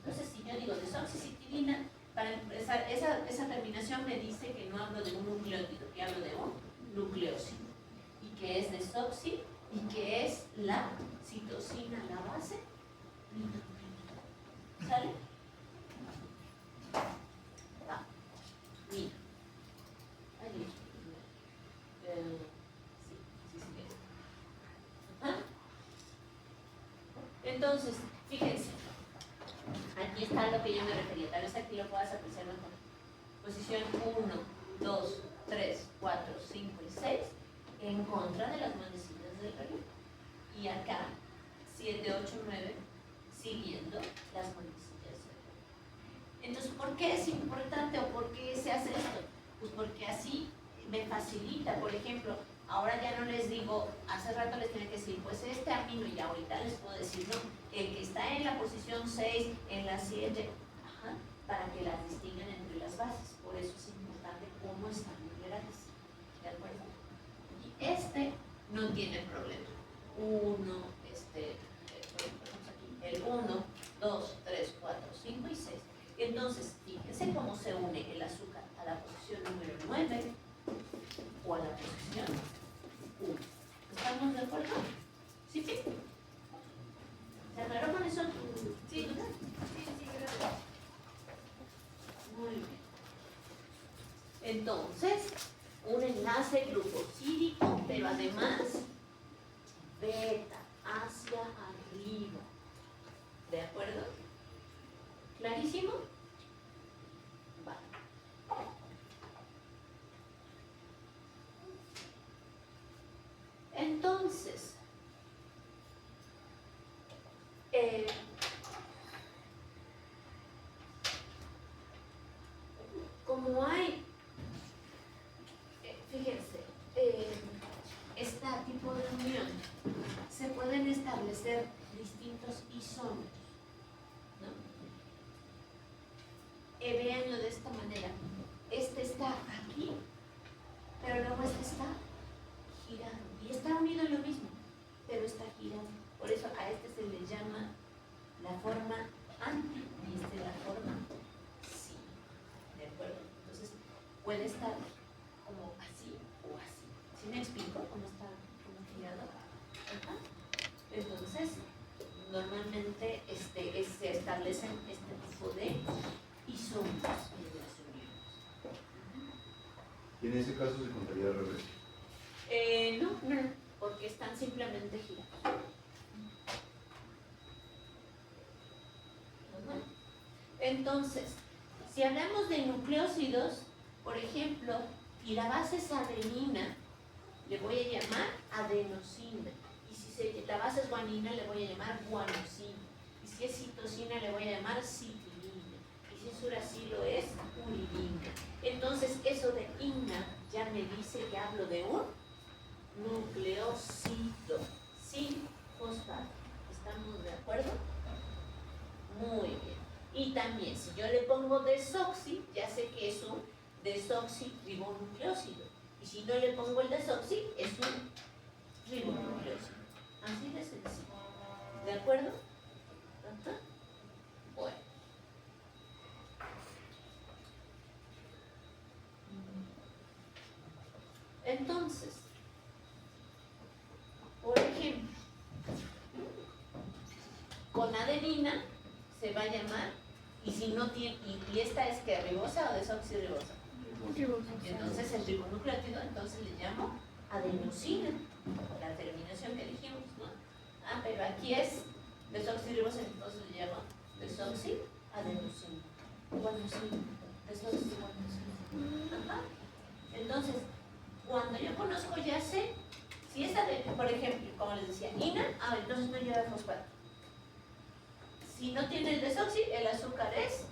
Entonces, si yo digo desoxicitilina, para empezar, esa terminación me dice que no hablo de un nucleótido, que hablo de un nucleósido. Y que es desoxi, y que es la citosina, la base. ¿Sale? Mira. Ahí. Sí. Entonces, fíjense. Aquí está lo que yo me refería. Tal vez aquí lo puedas apreciar mejor. Posición 1, 2, 3, 4, 5 y 6 en contra de las manecillas del reloj. Y acá 7, 8, 9 siguiendo las manecillas. Entonces, ¿por qué es importante o por qué se hace esto? Pues porque así me facilita. Por ejemplo, ahora ya no les digo, hace rato les tenía que decir, pues este amino, y ahorita les puedo decir, no, el que está en la posición 6, en la 7, para que las distingan entre las bases. Por eso es importante cómo están numeradas. ¿De acuerdo? Y este no tiene problema. El 1, 2, 3, 4, 5 y 6. Entonces, fíjense cómo se une el azúcar a la posición número 9 o a la posición 1. ¿Estamos de acuerdo? ¿Sí? ¿Se aclaró con eso? Sí, gracias. Muy bien. Entonces, un enlace glucosídico, pero además beta hacia arriba. ¿De acuerdo? ¿Clarísimo? Vale. Entonces, como hay, fíjense, este tipo de unión, se pueden establecer distintos isómeros, ¿no? Véanlo de esta manera. Este está aquí, pero luego este está girado. Y está unido en lo mismo, pero está girado. Por eso a este se le llama la forma antidiestrófica. normalmente se establecen este tipo de isómeros en las uniones. Y en ese caso se contaría al revés. No, porque están simplemente girados. Ujú. Entonces, si hablamos de nucleósidos, por ejemplo, y la base es adenina, le voy a llamar adenosina. Y si la base es guanina, le voy a llamar guanosina. Y si es citosina, le voy a llamar citilina. Y si es uracilo, es uridina. Entonces, eso de ina ya me dice que hablo de un nucleósido sin fosfato. ¿Estamos de acuerdo? Muy bien. Y también, si yo le pongo desoxi, ya sé que es un desoxirribonucleósido. Y si no le pongo el desoxi, es un ribonucleósido. Así de sencillo. ¿De acuerdo? Ajá. Bueno. Entonces, por ejemplo, con adenina se va a llamar, y si no tiene, y esta es que ribosa o desoxirribosa. Entonces el ribonucleótido, entonces le llamo adenosina, la terminación que dijimos, ¿no? Ah, pero aquí es desoxirribosa, entonces le llamo desoxiadenosina. Guanosina, desoxiguanosina. Ajá. Entonces, cuando yo conozco ya sé, si esta de, por ejemplo, como les decía, ina, entonces no lleva fosfato. Si no tiene el desoxi, el azúcar es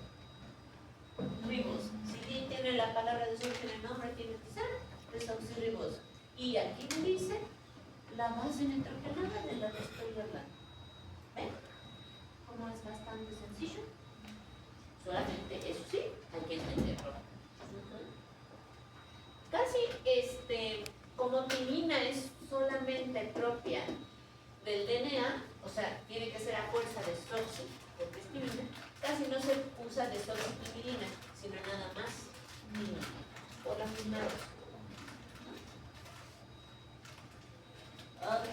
ribosa. Si tiene la palabra desoxi en el nombre, tiene que ser desoxirribosa. Y aquí me dice la base nitrogenada de la que estoy hablando. ¿Ven? Como es bastante sencillo. Solamente eso sí, hay que entenderlo. Casi, como timina es solamente propia del DNA, o sea, tiene que ser a fuerza de desoxi, porque es timina, casi no se usa desoxitimidina, sino nada más timina, por la misma razón. Ok.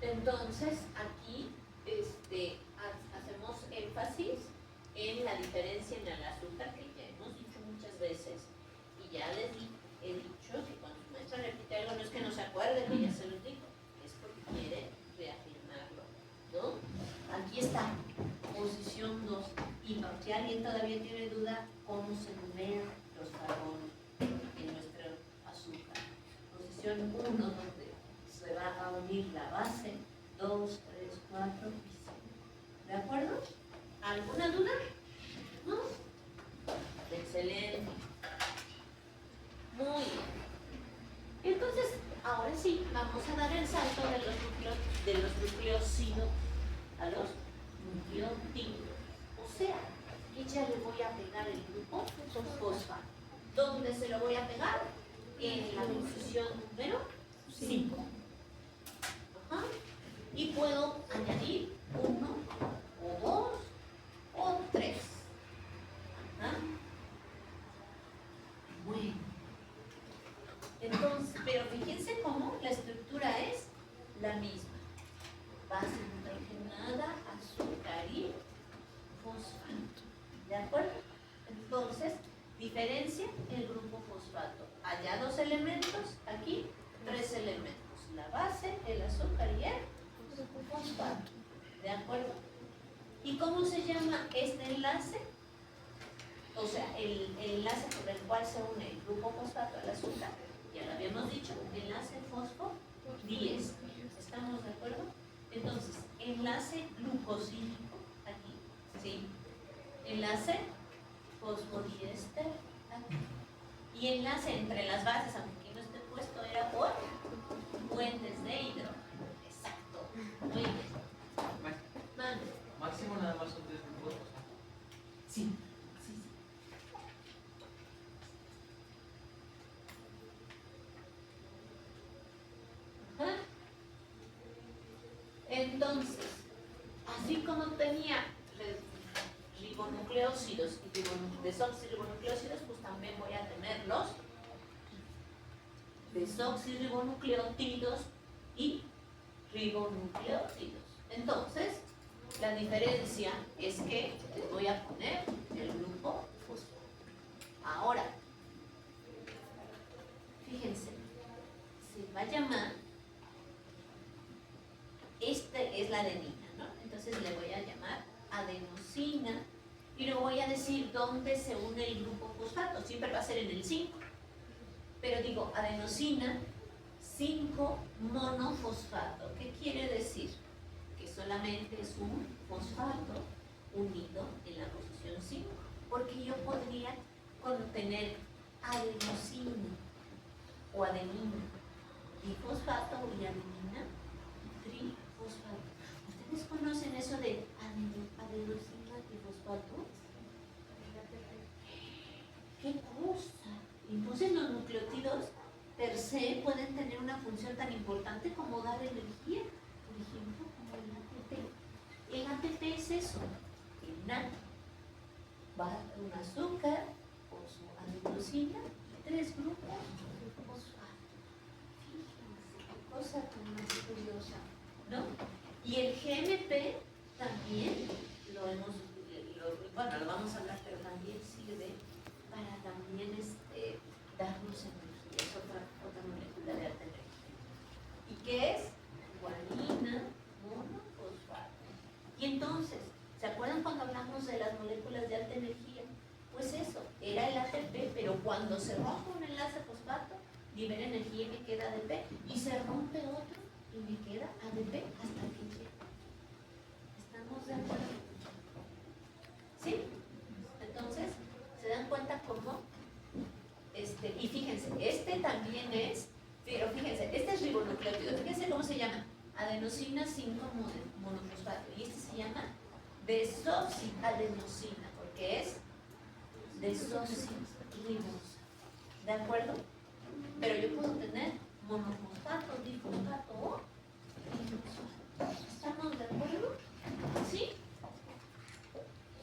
Entonces, aquí hacemos énfasis en la diferencia en el azúcar, que ya hemos dicho muchas veces, y ya les he dicho que cuando su maestra repite algo no es que no se acuerde que ya se lo dijo, es porque quiere reafirmarlo, ¿no? Aquí está, posición 2, y por si alguien todavía tiene duda, cómo se numeran los carbonos en nuestro azúcar. Posición 1, donde se va a unir la base, 2, 3, 4 y 5. ¿De acuerdo? ¿Alguna duda? ¿No? Excelente. Muy bien. Entonces, ahora sí, vamos a dar el salto de los nucleósidos a los nucleótidos. O sea, que ya le voy a pegar el grupo fosfato. ¿Dónde se lo voy a pegar? En la posición número 5. Ajá. Y puedo añadir 1 o 2 o 3. Ajá. Bueno. Entonces, pero fíjense cómo la estructura es la misma. Base nitrogenada, azúcar y fosfato. ¿De acuerdo? Entonces, diferencia el grupo fosfato. Allá 2 elementos, aquí 3 elementos. La base, el azúcar y el fosfato. ¿De acuerdo? ¿Y cómo se llama este enlace? O sea, el enlace por el cual se une el grupo fosfato al azúcar, ya lo habíamos dicho, enlace fosfodiéster. ¿Estamos de acuerdo? Entonces, enlace glucosídico, aquí, ¿sí? Enlace fosfodiéster, aquí. Y enlace entre las bases, aunque aquí no esté puesto, era por puentes de hidrógeno. Exacto. Muy bien. Mande. Máximo nada más son 3 grupos. Sí. Ajá. Entonces, así como tenía ribonucleósidos ribonucleósidos y desoxirribonucleósidos, pues también voy a tener los desoxirribonucleótidos y ribonucleótidos. Entonces, la diferencia es que les voy a poner el grupo fosfato. Ahora, fíjense, se va a llamar, esta es la adenina, ¿no? Entonces le voy a llamar adenosina y luego voy a decir dónde se une el grupo fosfato. Siempre va a ser en el 5, pero digo adenosina 5 monofosfato. ¿Qué quiere decir? Que solamente es un fosfato unido en la posición 5, porque yo podría contener adenosina o adenina difosfato y adenina trifosfato. ¿Ustedes conocen eso de adenosina trifosfato? ¿Qué cosa? Entonces los nucleótidos per se pueden tener una función tan importante como dar energía, por ejemplo, como el ATP. El ATP es eso, un azúcar o su adenosina y 3 grupos de fosfato. Fíjense qué cosa tan más curiosa, ¿no? Y el GMP también lo vamos a hablar, pero también sirve para también darnos energía, es otra molécula de alta energía. ¿Y qué es? Guanina monofosfato. Y entonces, ¿se acuerdan cuando hablamos de las moléculas de alta energía? Pues eso, era el ATP, pero cuando se rompe un enlace fosfato, libera energía y me queda ADP, y se rompe otro y me queda ADP hasta que llegue. ¿Estamos de acuerdo? ¿Sí? Entonces, ¿se dan cuenta cómo? Y fíjense, este también es, pero fíjense, este es ribonucleótido, fíjense cómo se llama, adenosina 5 monofosfato, y este se llama desoxiadenosina, porque es desoxirribosa, ¿de acuerdo? Pero yo puedo tener monofosfato, difosfato o trifosfato. ¿Estamos de acuerdo? ¿Sí?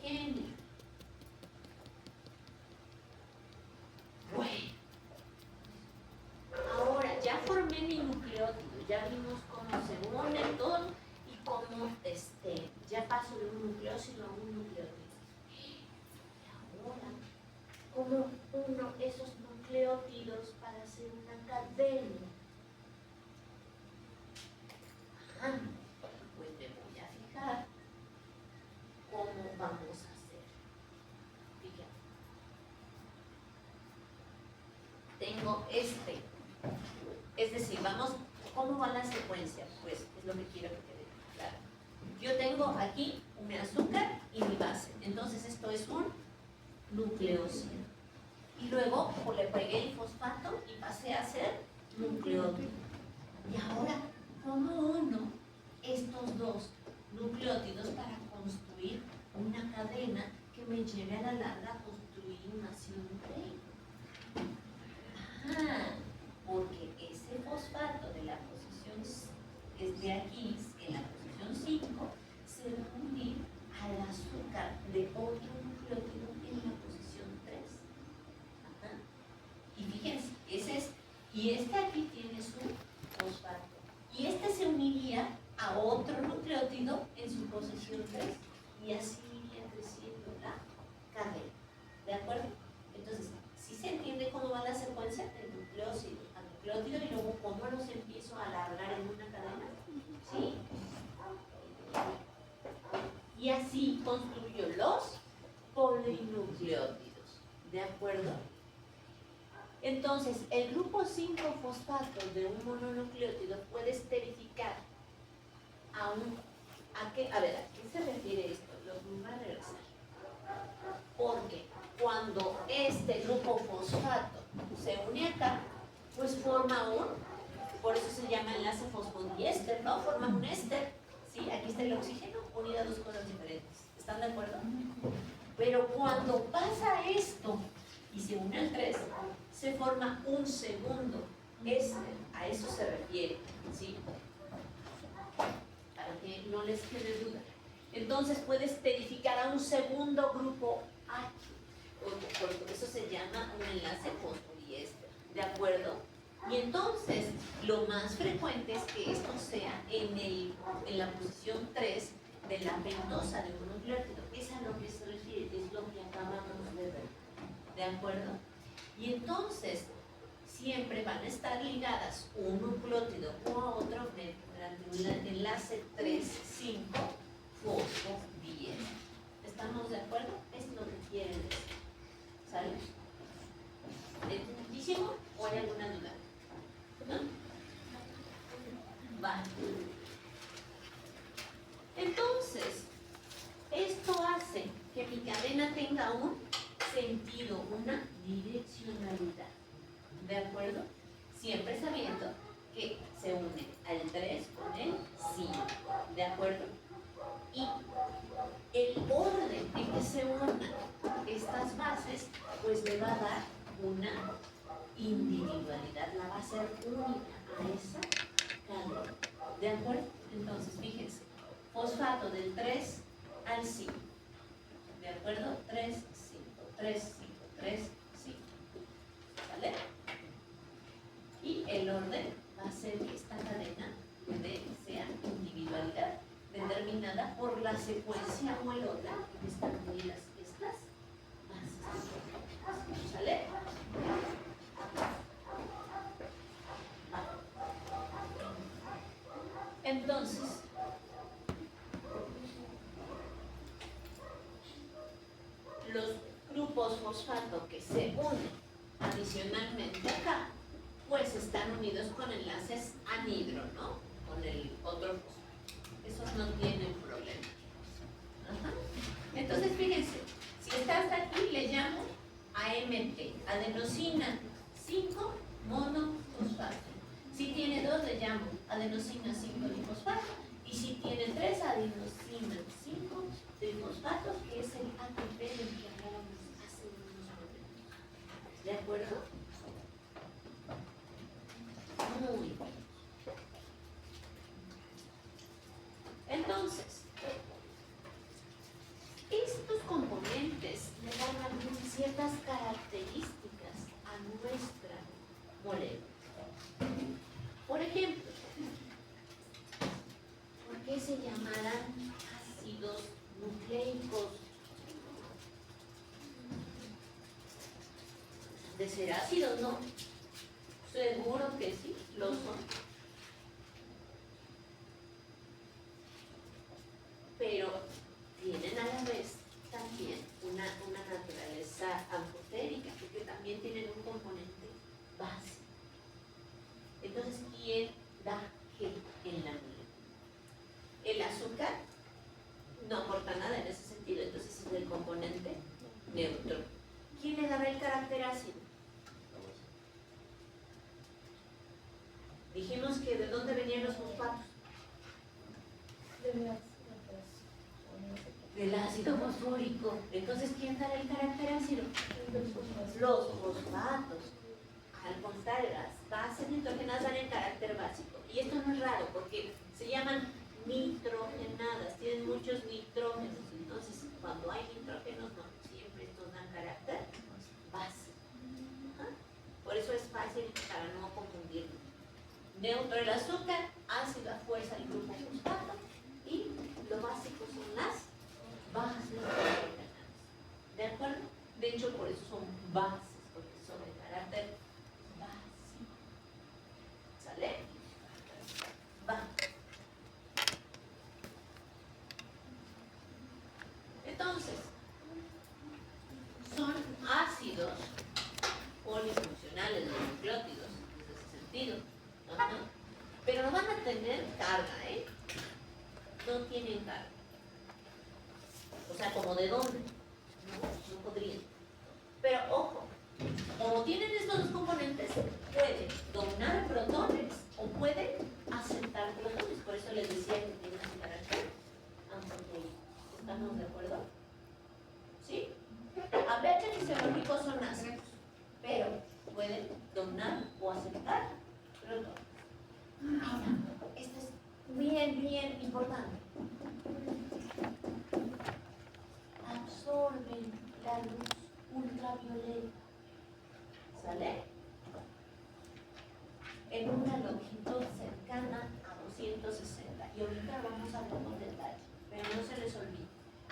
Genial. Bueno, ahora ya formé mi nucleótido, ya vimos cómo se une todo y cómo ya paso de un nucleósido a un nucleótido. Y ahora, ¿cómo uno esos nucleótidos para hacer una cadena? Pues me voy a fijar cómo vamos a hacer. Fíjate. Tengo es decir, ¿cómo va la secuencia? Pues es lo que quiero que quede claro. Yo tengo aquí un azúcar y mi base, entonces esto es un nucleósido. Y luego pues, le pegué el fosfato y pasé a ser nucleótido. Y ahora, ¿cómo uno estos dos nucleótidos para construir una cadena que me lleve a la larga a construir una simultánea? Porque ese fosfato de la posición es de aquí, en la posición 5, se va a unir al azúcar de otro nucleótido en la posición 3. Y fíjense, y este aquí tiene su fosfato. Y este se uniría a otro nucleótido en su posición 3. Y así iría creciendo la cadena. ¿De acuerdo? Entonces, ¿sí se entiende cómo va la secuencia del nucleósido al nucleótido y luego cómo los empiezo a alargar en una cadena? ¿Sí? Y así construyo los polinucleótidos. ¿De acuerdo? Entonces, el grupo 5-fosfato de un mononucleótido puede esterificar ¿a qué se refiere esto? Lo voy a regresar. Porque cuando este grupo fosfato se une acá, pues forma por eso se llama enlace fosfodiéster, ¿no? Forma un éster. ¿Sí? Aquí está el oxígeno unido a dos cosas diferentes. ¿Están de acuerdo? Pero cuando pasa esto y se une al 3, se forma un segundo éster. A eso se refiere, ¿sí? Para que no les quede duda. Entonces puedes esterificar a un segundo grupo H. Por eso se llama un enlace fosfodiéster. ¿De acuerdo? Y entonces, lo más frecuente es que esto sea en la posición 3 de la pentosa de un nucleótido. Es a lo que se refiere, es lo que acabamos de ver. ¿De acuerdo? Y entonces, siempre van a estar ligadas un nucleótido o a otro mediante un enlace 3,5 fosfodiéster. ¿Estamos de acuerdo? Es lo que quieren decir. ¿Sale? ¿Entendidísimo? ¿O hay alguna duda? ¿No? Vale. Entonces, esto hace que mi cadena tenga un sentido, una direccionalidad. ¿De acuerdo? Siempre sabiendo que se une al 3 con el 5. ¿De acuerdo? Y el orden en que se unan estas bases, pues le va a dar una individualidad, la va a hacer única a esa cadena. ¿De acuerdo? Entonces, fíjense, fosfato del 3 al 5. ¿De acuerdo? 3, 5, 3, 5, 3, 5. ¿Vale? Y el orden va a ser que esta cadena sea individualidad determinada por la secuencia o el orden en que están unidas estas bases. ¿Sale? Entonces, los grupos fosfato que se unen adicionalmente acá, pues están unidos con enlaces anhidro, ¿no? Con el otro fosfato. Esos no tienen problema. Ajá. Entonces, fíjense, si estás aquí, le llamo AMP, adenosina 5 monofosfato. Si tiene 2, le llamo adenosina 5 difosfato. Y si tiene 3, adenosina 5 trifosfato, que es el ATP del que hablábamos hace unos momentos. ¿De acuerdo? Muy bien. Entonces, estos componentes le dan ciertas características a nuestra molécula. Por ejemplo, ¿por qué se llamarán ácidos nucleicos? ¿De ser ácidos, no? Seguro que sí, lo son. Pero tienen a la vez también una naturaleza amfotérica, porque también tienen un componente base. Entonces, ¿quién da qué en la molécula? El azúcar no aporta nada en ese sentido, entonces es el componente neutro. ¿Quién le dará el carácter ácido? Dijimos que ¿de dónde venían los fosfatos? Del ácido fosfórico. Entonces, ¿quién dará el carácter ácido? Los fosfatos. Al contrario, las bases nitrógenas dan el carácter básico. Y esto no es raro porque se llaman nitrogenadas, tienen muchos nitrógenos. Entonces, cuando hay nitrógenos, no siempre estos dan carácter básico. ¿Ah? Por eso es fácil para no confundirlo. Neutro el azúcar, ácido a fuerza el grupo fosfato y lo básico son las bases nitrogenadas. ¿De acuerdo? De hecho, por eso son bases, porque son de carácter básico. ¿Sale? Va. Entonces, son ácidos polifuncionales los nucleótidos, en ese sentido. Ajá. Pero no van a tener carga, ¿eh? No tienen carga. O sea, ¿como de dónde? No podrían. Pero ojo, como tienen estos dos componentes, pueden donar protones o pueden aceptar protones. Por eso les decía que tienen ese carácter amfotérico. ¿Estamos de acuerdo? ¿Sí? A pH fisiológico son ácidos, pero pueden donar o aceptar protones. Ahora, esto es bien importante. en una longitud cercana a 260. Y ahorita vamos a ver con detalle, pero no se les olvide.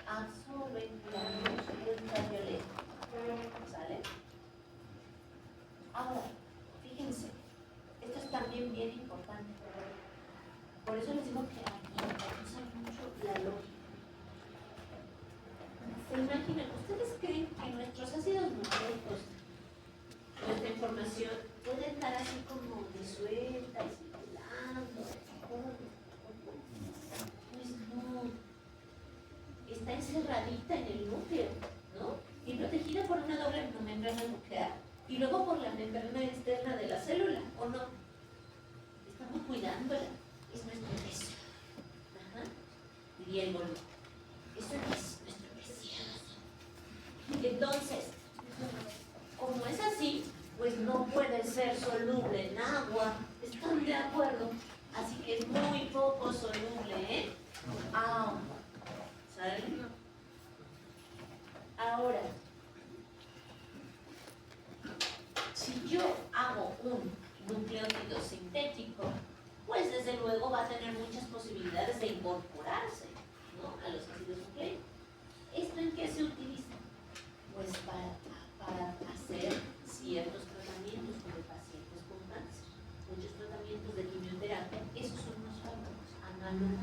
Absorben la luz ultravioleta. ¿Sale? Ahora, fíjense, esto es también bien importante. Por eso les digo que aquí usa mucho la lógica. ¿Se imaginan? ¿Ustedes creen que nuestros ácidos nucleicos, nuestra información, puede estar así como disuelta y circulando? Pues no. Está encerradita en el núcleo, ¿no? Y protegida por una doble membrana nuclear. Y luego por la membrana externa de la célula, ¿o no? Estamos cuidándola. Es nuestro tesoro. Ajá. Diría el boludo. Eso es nuestro precioso. Entonces, como es así, pues no puede ser soluble en agua. ¿Están de acuerdo? Así que es muy poco soluble, ¿eh? Agua. ¿Sale? Ahora, si yo hago un nucleótido sintético, pues desde luego va a tener muchas posibilidades de incorporarse, ¿no?, a los ácidos nucleicos. ¿Esto en qué se utiliza? Pues para hacer ciertos tratamientos con pacientes con cáncer. Muchos tratamientos de quimioterapia, esos son los fármacos análogos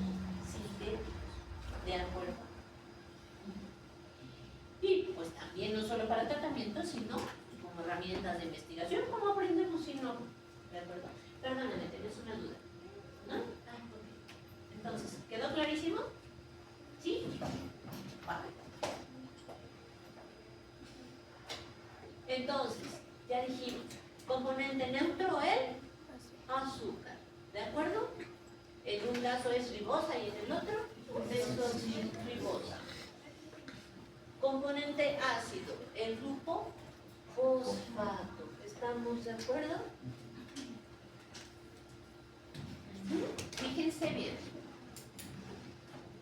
sintéticos, ¿de acuerdo? Y pues también no solo para tratamiento, sino como herramientas de investigación. ¿Cómo aprendemos si no? ¿De acuerdo? Perdóname, tenés una duda, ¿no? Entonces, ¿quedó clarísimo? ¿Sí? Vale. Entonces, ya dijimos, componente neutro el azúcar, ¿de acuerdo? En un caso es ribosa y en el otro desoxirribosa. Componente ácido, el grupo fosfato. ¿Estamos de acuerdo? Fíjense bien.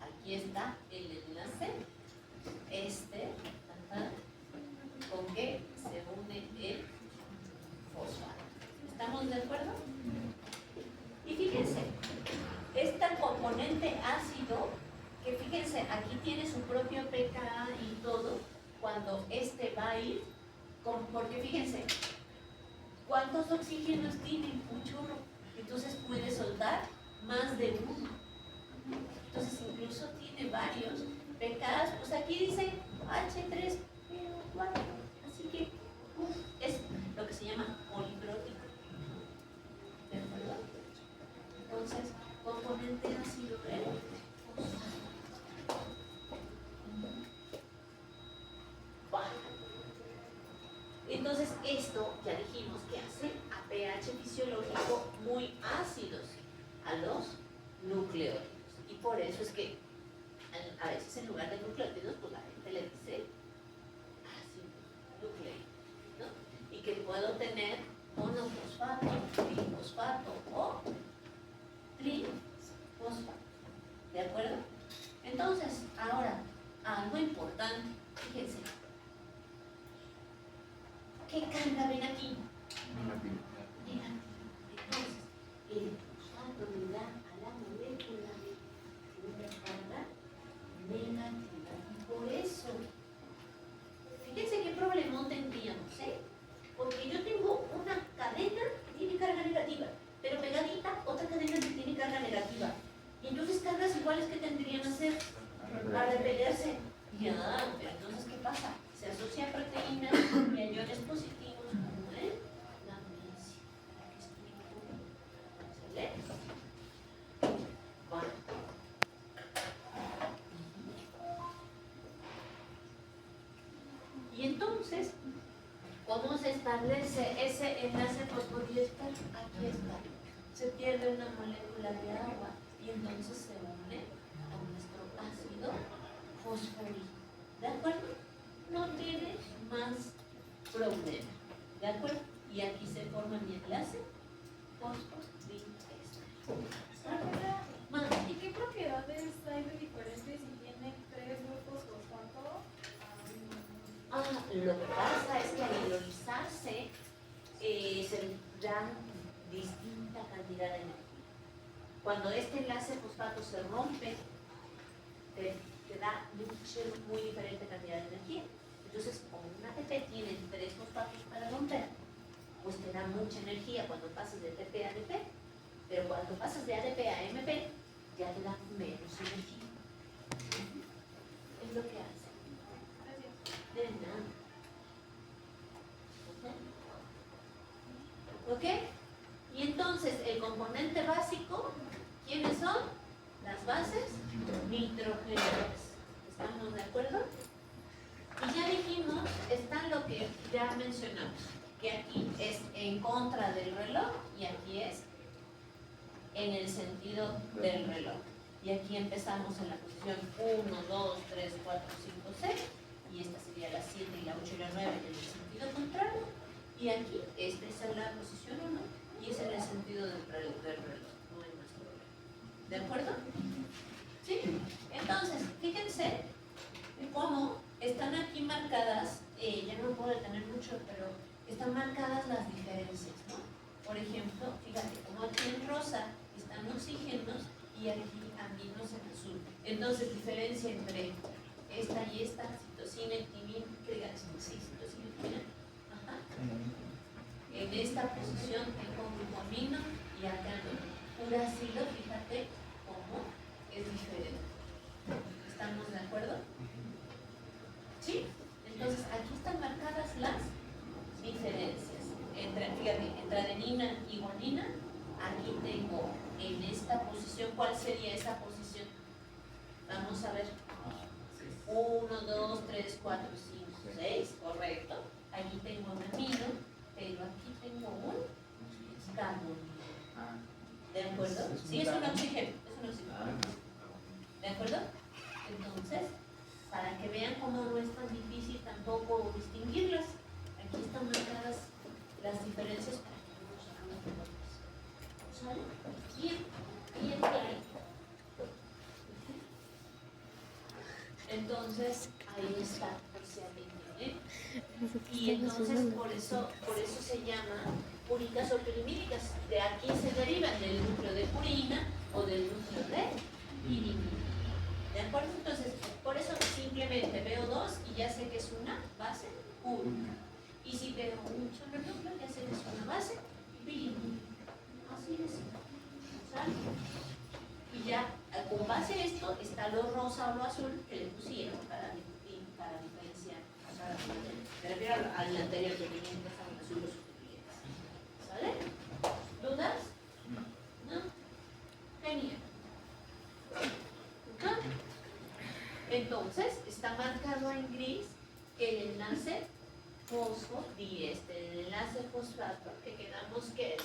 Aquí está el enlace. ¿Con qué se une el fosfato? ¿Estamos de acuerdo? Y fíjense, este componente ácido, que fíjense, aquí tiene su propio pKa y todo, cuando va a ir, porque fíjense, ¿cuántos oxígenos tiene? Un chorro. Entonces puede soltar más de uno. Entonces incluso tiene varios pKas, pues aquí dice H3, pero 4. Así que es lo que se llama poliprótico. ¿De acuerdo? Entonces, componente ácido el fosfato. Entonces, esto ya dijimos que hace a pH fisiológico muy ácidos a los nucleótidos. Y por eso es que a veces en lugar de nucleótidos, pues la gente le dice ácido nucleico, ¿no? Y que puedo tener monofosfato, trifosfato o trifosfato. ¿De acuerdo? Entonces, ahora, algo importante, fíjense. ¿Qué carga ven aquí? Negativo. Entonces, el fosfato le da a la molécula una carga negativa. Y por eso, fíjense qué problemón tendríamos, ¿eh? Porque yo tengo una cadena que tiene carga negativa, pero pegadita otra cadena que tiene carga negativa. Y entonces cargas iguales que tendrían a ser a repelerse. Ya, pero entonces ¿qué pasa? Se asocia a proteínas y a iones positivos como el magnesio. ¿Sale? Bueno. Y entonces, ¿cómo se establece ese enlace fosfodiéster? Aquí está. Se pierde una molécula de agua y entonces se une a nuestro ácido fosfórico. ¿De acuerdo? No tiene más problema. ¿De acuerdo? Y aquí se forma mi enlace fosfodiéster. ¿Y qué propiedades hay de diferentes si tiene 3 grupos fosfato? Lo que pasa es que al hidrolizarse se dan distintas distinta cantidad de energía. Cuando este enlace fosfato se rompe, te da muy diferente cantidad de energía. Entonces, como un ATP tiene 3 fosfatos para romper, pues te da mucha energía cuando pasas de ATP a ADP, pero cuando pasas de ADP a MP, ya te da menos energía. Es lo que hace. De nada. ¿Ok? Y entonces, el componente básico, ¿quiénes son? Las bases nitrogenadas. ¿Estamos de acuerdo? Y ya dijimos, está lo que ya mencionamos, que aquí es en contra del reloj y aquí es en el sentido del reloj. Y aquí empezamos en la posición 1, 2, 3, 4, 5, 6. Y esta sería la 7 y la 8 y la 9 en el sentido contrario. Y aquí, esta es la posición 1 y es en el sentido del reloj. No hay más problema. ¿De acuerdo? ¿Sí? Entonces, fíjense cómo están aquí marcadas, ya no me puedo detener mucho, pero están marcadas las diferencias, ¿no? Por ejemplo, fíjate, como aquí en rosa están oxígenos y aquí aminos en azul. Entonces, diferencia entre esta y esta, citosina y timina, que digan, sí, citosina y timina. Ajá. En esta posición tengo un grupo amino y acá no. Uracilo, fíjate cómo es diferente. ¿Estamos de acuerdo? ¿Sí? Entonces, aquí están marcadas las diferencias. Fíjate, entre adenina y guanina, aquí tengo en esta posición, ¿cuál sería esa posición? Vamos a ver. 1, 2, 3, 4, 5, 6, correcto. Aquí tengo un amino, pero aquí tengo un carbonilo. ¿De acuerdo? Sí, es un oxígeno, ¿de acuerdo? Entonces, para que vean cómo no es tan difícil tampoco distinguirlas, aquí están marcadas las diferencias para que no nos hagamos problemas. ¿Sale? Bien, bien clarito. Entonces, ahí está, ¿eh? Y entonces por eso se llama púricas o pirimídicas. De aquí se derivan del núcleo de purina o del núcleo de pirimina. ¿De acuerdo? Entonces, por eso simplemente veo 2 y ya sé que es una base púrica. Y si veo un solo núcleo, ya sé que es una base pirimídica. Así es. ¿Sale? Y ya, con base a esto, está lo rosa o lo azul que le pusieron para diferenciar. Me refiero al anterior que venía en casa con azul o sustituyentes. ¿Sale? ¿Dudas? ¿No? Genial. ¿No? Entonces, está marcado en gris el enlace fosfodiéster, el enlace fosfato, que quedamos que es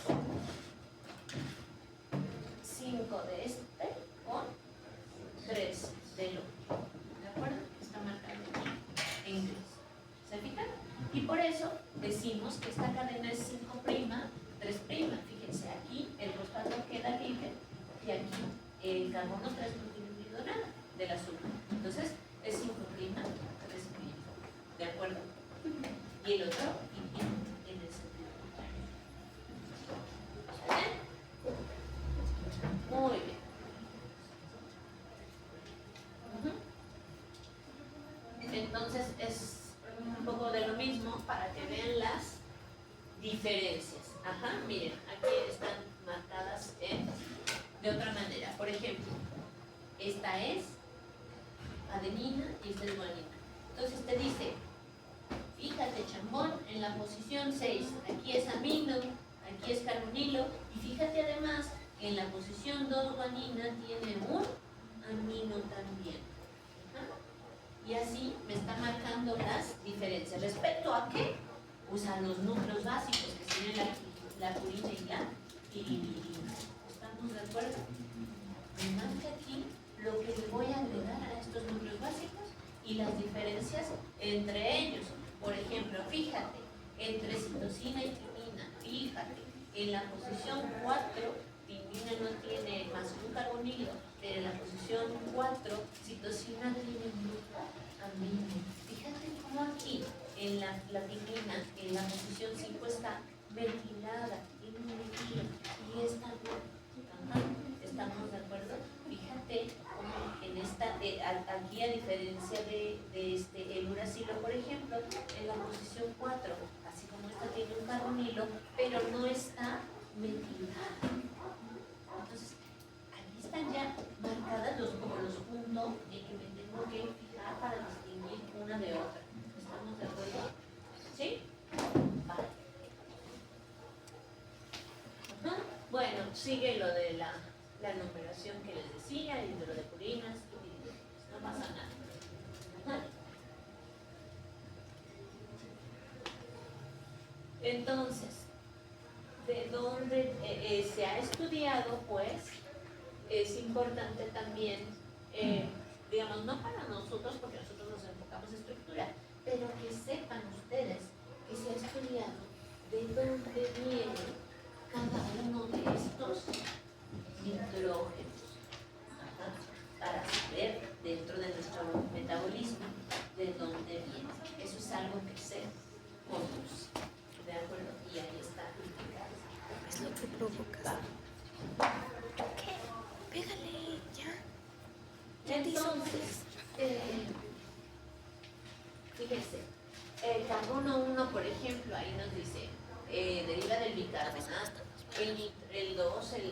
5 de este con 3 del otro. ¿De acuerdo? Está marcado aquí en gris. ¿Se fijan? Y por eso decimos que esta cadena es 5', 3'. Fíjense, aquí el fosfato queda libre y aquí el carbono 3 no tiene unido nada del azul. Entonces es 5', 3'. ¿De acuerdo? Y el otro en el sentido contrario. ¿Sale? Muy bien. Entonces es un poco de lo mismo para que vean las diferencias. Ajá, miren, aquí están marcadas de otra manera. Por ejemplo, esta es adenina y esta es guanina. Entonces te dice, fíjate, chambón, en la posición 6, aquí es amino, aquí es carbonilo, y fíjate además, en la posición 2 guanina tiene un amino también. Y así me está marcando las diferencias. ¿Respecto a qué? Pues a los núcleos básicos que tienen la purina y la pirimidina. ¿Estamos de acuerdo? Me marca aquí lo que le voy a agregar a estos núcleos básicos y las diferencias entre ellos. Por ejemplo, fíjate, entre citosina y timina, fíjate, en la posición 4, timina no tiene más que un carbonilo, pero en la posición 4, citosina tiene un grupo amino. Fíjate cómo aquí, en la timina, en la posición 5 está metilada, tiene un metilo, y sí está bien. Ajá, ¿estamos de acuerdo? Fíjate cómo en esta, aquí a diferencia de el uracilo, por ejemplo, en la posición 4, así como esta tiene un carbonilo, pero no está metilada. Entonces, aquí están ya marcadas como los puntos en que me tengo que fijar para distinguir una de otra. ¿Estamos de acuerdo? ¿Sí? Vale. Ajá. Bueno, sigue lo de la numeración que les decía, hidrodecurinas, no pasa nada. Ajá. Entonces, de dónde se ha estudiado, pues, es importante también, digamos, no para nosotros, porque nosotros nos enfocamos en estructura, pero que sepan ustedes que se ha estudiado de dónde viene cada uno de estos nitrógenos. Ajá. Para saber dentro de nuestro metabolismo de dónde viene. Eso es algo que se conoce. ¿De acuerdo? Y ahí está indicado. Es lo que provocas. ¿Qué? Pégale, ya. Entonces, fíjense, el carbono 1, por ejemplo, ahí nos dice, deriva del bicarbonato. El 2, el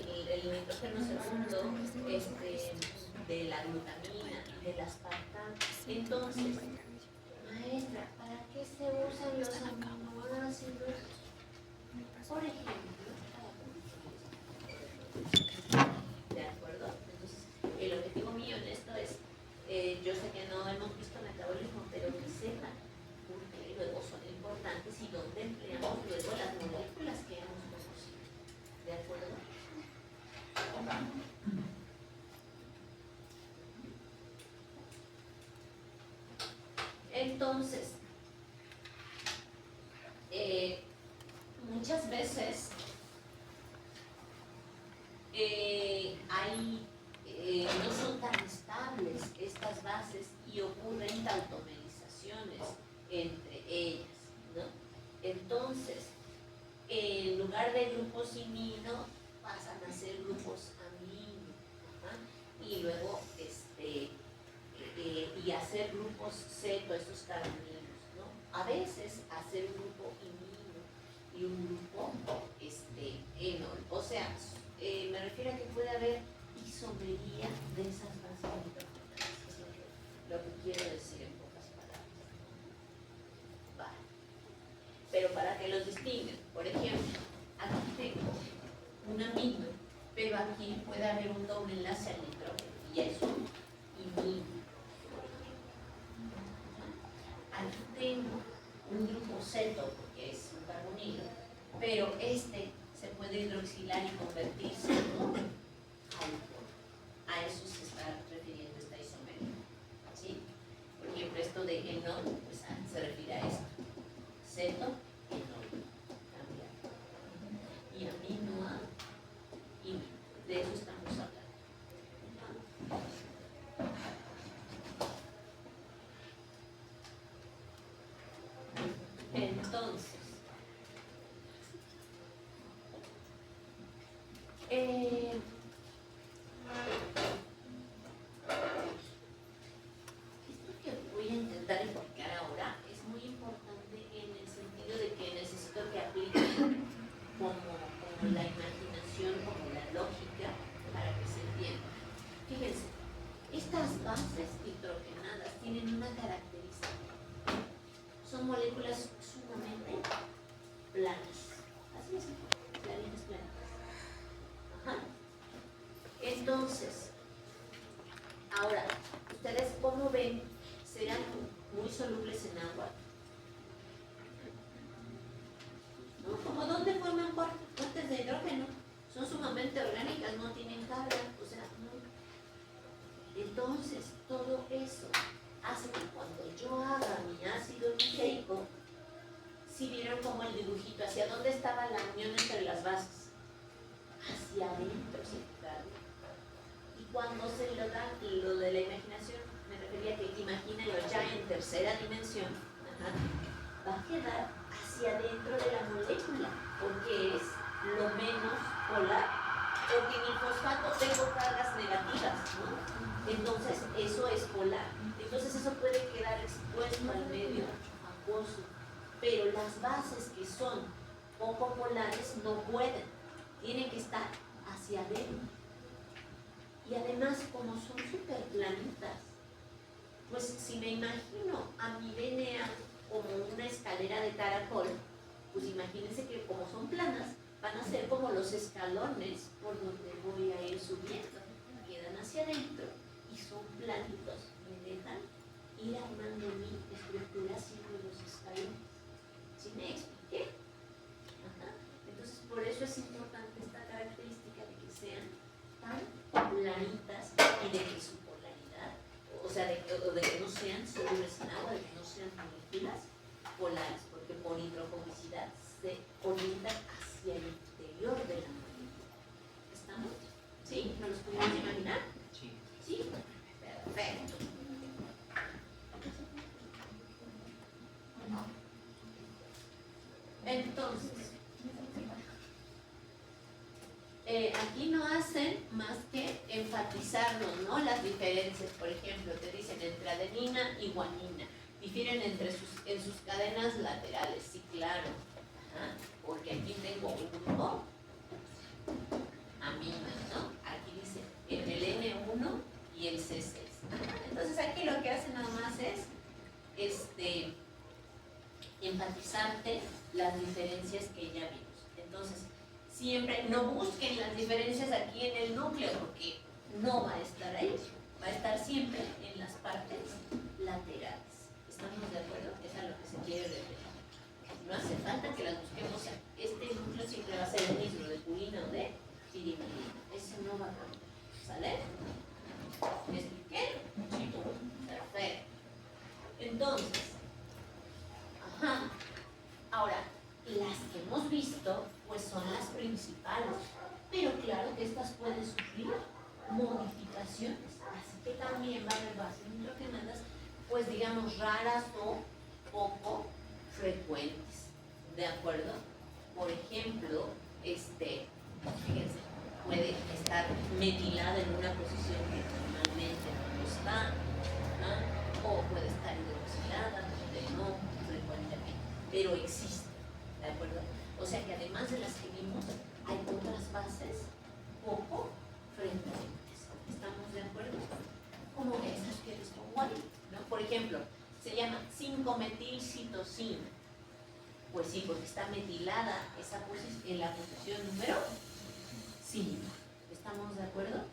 nitrógeno segundo, de la glutamina y del aspartamo. Entonces, maestra, ¿para qué se usan los aminoácidos? Por ejemplo, ¿de acuerdo? Entonces, el objetivo mío en esto es, yo sé que no hemos visto metabolismo, pero que sepan por qué luego son importantes y dónde empleamos luego las moléculas que hemos conocido. ¿De acuerdo? Entonces, muchas veces no son tan estables estas bases y ocurren tautomerizaciones entre ellas, ¿no? Entonces, en lugar de grupos imino, pasan a ser grupos amino, ¿ajá? Y luego, y hacer grupos ceto, esos carbonilos, ¿no? A veces hacer un grupo imino y un grupo enol. O sea, me refiero a que puede haber isomería de esas bases nitrogenadas. Eso es lo que quiero decir en pocas palabras. Vale. Pero para que los distinguen, por ejemplo, aquí tengo un amino, pero aquí puede haber un doble enlace al nitrógeno y es un imino. Aquí tengo un grupo ceto, porque es un carbonilo, pero se puede hidroxilar y convertirse en alcohol. A eso se está refiriendo esta isomería. ¿Sí? Por ejemplo, esto de enol, pues se refiere a esto. Ceto, enol. Cambiar. Y amino a imino. De eso estamos hablando. Entonces, esto que voy a intentar explicar ahora es muy importante en el sentido de que necesito que apliquen como la imaginación, como la lógica, para que se entienda. Fíjense, estas bases nitrogenadas tienen una característica. Son moléculas sumamente planas. Así es, clarinas planas. Ajá. Entonces, ahora, ¿ustedes cómo ven? ¿Serán muy solubles en agua? ¿No? ¿Como dónde forman fuentes de hidrógeno? Son sumamente orgánicas, no tienen carga, o sea, no. Entonces, todo eso hace que cuando yo haga mi ácido nucleico, si vieron como el dibujito, hacia dónde estaba la unión entre las bases, hacia adentro, ¿sí? Claro. Y cuando se lo dan, lo de la imaginación, me refería a que imagínenlo ya en tercera dimensión, ajá, va a quedar hacia adentro de la molécula, porque es lo menos polar, porque en el fosfato tengo cargas negativas, ¿no? Entonces eso es polar. Entonces eso puede quedar expuesto al medio acuoso. Pero las bases que son poco polares no pueden, tienen que estar hacia adentro. Y además, como son súper planitas, pues si me imagino a mi DNA como una escalera de caracol, pues imagínense que como son planas, van a ser como los escalones por donde voy a ir subiendo. Quedan hacia adentro y son planitos, me dejan ir armando mi estructura siguiendo los escalones. ¿Sí me expliqué? Ajá. Entonces, por eso es importante esta característica de que sean tan planitas y de que su polaridad, o sea, de que no sean solubles en agua, de que no sean moléculas polares, porque por hidrofobicidad se orientan hacia el interior de la molécula. ¿Estamos? ¿Sí? ¿Nos los pudimos imaginar? Sí. Sí. Perfecto. Entonces, aquí no hacen más que enfatizarnos, ¿no? Las diferencias, por ejemplo, te dicen entre adenina y guanina. Difieren en sus cadenas laterales, sí, claro. Ajá, porque aquí tengo un amina, ¿no? Aquí dice en el N1 y el C6. Entonces aquí lo que hace nada más es enfatizarte las diferencias que ya vimos. Entonces, siempre no busquen las diferencias aquí en el núcleo porque no va a estar ahí, va a estar siempre en las partes laterales. ¿Estamos de acuerdo? Es a lo que se quiere referir. No hace falta que las busquemos. Este núcleo siempre va a ser el mismo, de purina o de pirimidina. Eso no va a cambiar. ¿Sale? ¿Me expliqué? Sí. Perfecto. Entonces, ahora, las que hemos visto, pues son las principales. Pero claro que estas pueden sufrir modificaciones. Así que también va a haber bases nitrogenadas, pues digamos raras o poco frecuentes. ¿De acuerdo? Por ejemplo, fíjense, puede estar metilada en una posición que normalmente no está, ¿no? O puede estar hidroxilada, donde no frecuentemente, pero existe. ¿De acuerdo? O sea que además de las que vimos, hay otras bases poco frecuentes. ¿Estamos de acuerdo? Como esas que les pongo ahí, ¿no? Por ejemplo, se llama 5-metilcitosina. Pues sí, porque está metilada en la posición número 5. ¿Estamos de acuerdo?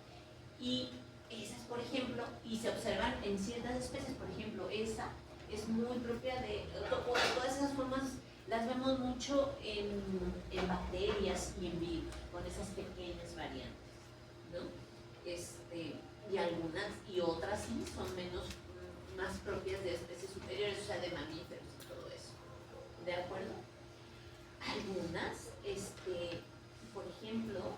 Y esas, por ejemplo, y se observan en ciertas especies, por ejemplo, esa es muy propia de todas esas formas. Las vemos mucho en bacterias y en virus, con esas pequeñas variantes, ¿no? Y algunas y otras sí son más propias de especies superiores, o sea, de mamíferos y todo eso. ¿De acuerdo? Algunas, por ejemplo,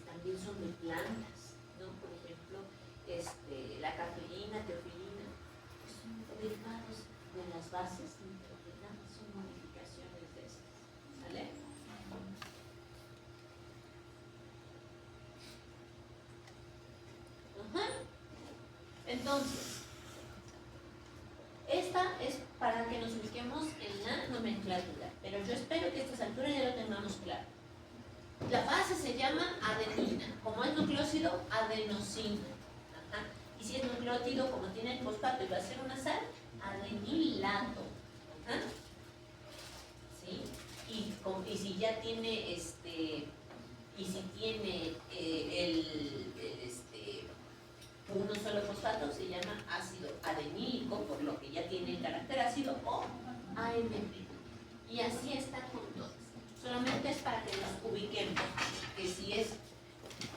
también son de plantas, ¿no? Por ejemplo, la cafeína, teofilina, son derivados de las bases nitrogenadas, son modificaciones de estas, ¿vale? Entonces, esta es para que nos ubiquemos en la nomenclatura, pero yo espero que a estas alturas ya lo tengamos claro. La base se llama adenina, como es nucleócido, adenosina. Ajá. Y si es nucleótido, como tiene el fosfato y va a ser una sal, adenilato. Ajá. ¿Sí? Y si ya tiene y si tiene uno solo fosfato, se llama ácido adenílico, por lo que ya tiene el carácter ácido, o AMP. Y así está con todas. Solamente es para que nos ubiquemos, que si es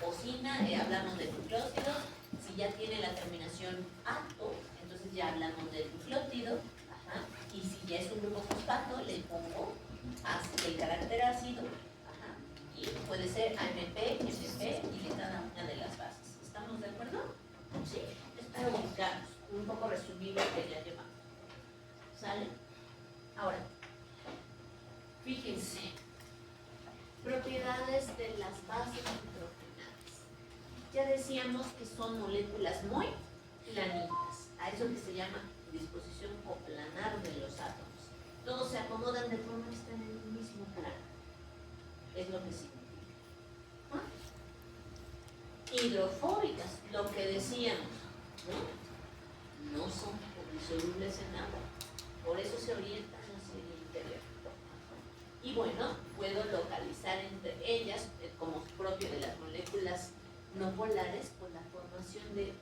ocina, hablamos de nucleócidos, si ya tiene la terminación ato, entonces ya hablamos del nucleótido, ajá, y si ya es un grupo fosfato, le pongo el carácter ácido, ajá, y puede ser AMP, MP y de cada una de las bases. ¿Estamos de acuerdo? Sí, es para ubicarnos, un poco resumido que ya llevamos. ¿Sale? Ahora, fíjense, propiedades de las bases nitrogenadas. Ya decíamos que son moléculas muy planitas, a eso que se llama disposición coplanar de los átomos. Todos se acomodan de forma que están en el mismo plano. Es lo que significa. ¿Ah? Hidrofóbicas, lo que decíamos, ¿no? No son disolubles en agua, por eso se orientan hacia el interior. Y bueno, puedo localizar entre ellas, como propio de las moléculas no polares, por la formación de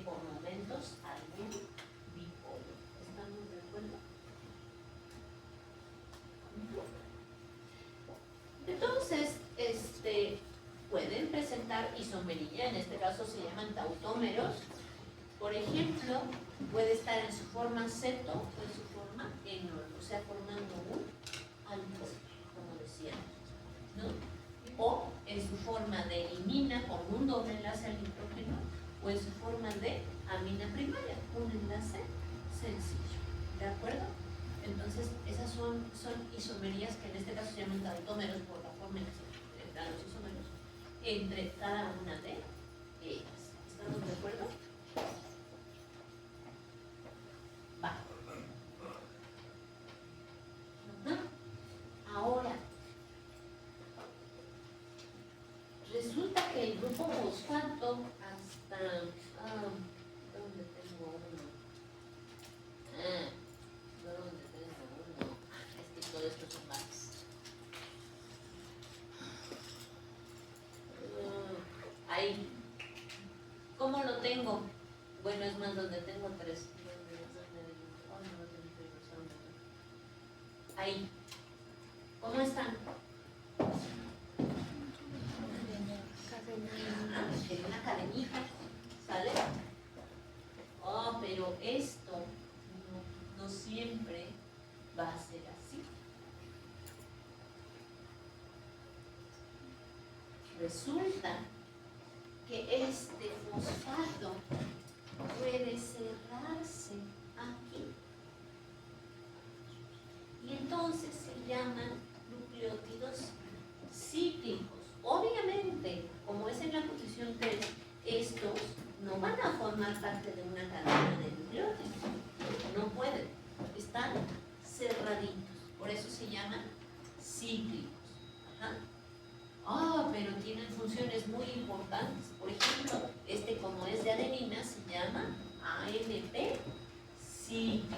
por momentos algún dipolo. ¿Estamos de acuerdo? Entonces, pueden presentar isomería, en este caso se llaman tautómeros. Por ejemplo, puede estar en su forma ceto o en su forma enol, o sea, formando un alcohol, como decíamos, ¿no? O en su forma de imina con un doble enlace al nitrógeno, o en su forma de amina primaria, un enlace sencillo. ¿De acuerdo? Entonces, esas son isomerías que en este caso se llaman tautómeros por la forma en que se dan los isómeros entre cada una de ellas. ¿Estamos de acuerdo? Va. Ahora, resulta que el grupo fosfato hasta... ¿dónde tengo uno? ¿Dónde tengo uno? Es que todo esto son bases. Ahí. ¿Cómo lo tengo? Bueno, es más, donde tengo tres. Ahí. ¿Cómo están? En una cadenita, ¿sale? Oh, pero esto no siempre va a ser así. Resulta que este fosfato puede cerrarse aquí. Y entonces se llaman nucleótidos cíclicos. Obviamente, como es en la posición 3, estos no van a formar parte de una cadena de nucleótidos. No pueden. Están cerraditos. Por eso se llaman cíclicos. Ajá. Pero tienen funciones muy importantes. Por ejemplo, como es de adenina se llama ANP cíclico.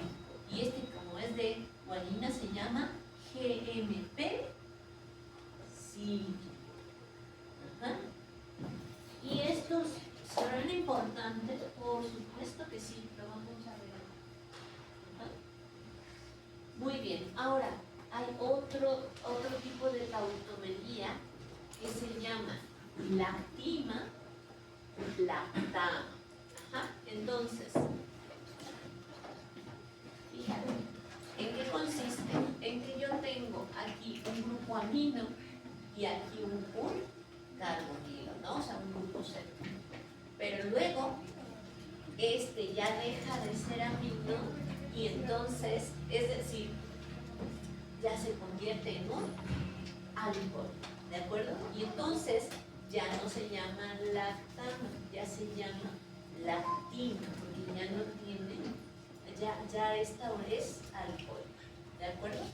Y como es de guanina se llama GMP cíclico. Ajá. Y estos serán importantes, por supuesto que sí, lo vamos a ver. Ajá. Muy bien, ahora hay otro tipo de tautomería que se llama lactima, lactama. Ajá. Entonces, fíjate, ¿en qué consiste? En que yo tengo aquí un grupo amino y aquí un carbonilo, ¿no? O sea, un grupo C. Pero luego, ya deja de ser amino y entonces, es decir, ya se convierte en un alcohol, ¿de acuerdo? Y entonces ya no se llama lactama, ya se llama lactina, porque ya no tiene, ya esta es alcohol, ¿de acuerdo?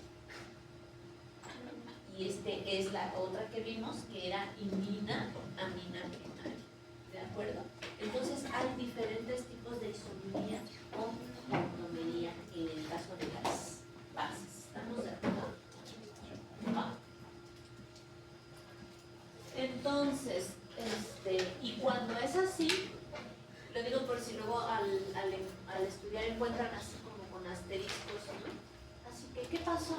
Y es la otra que vimos que era imina, amina primaria, ¿de acuerdo? Entonces hay diferentes tipos de isomería o tautomería en el caso de las bases. ¿Estamos de acuerdo? Va. Entonces, y cuando es así, lo digo por si luego al estudiar encuentran así como con asteriscos, ¿no? Así que, ¿qué pasó?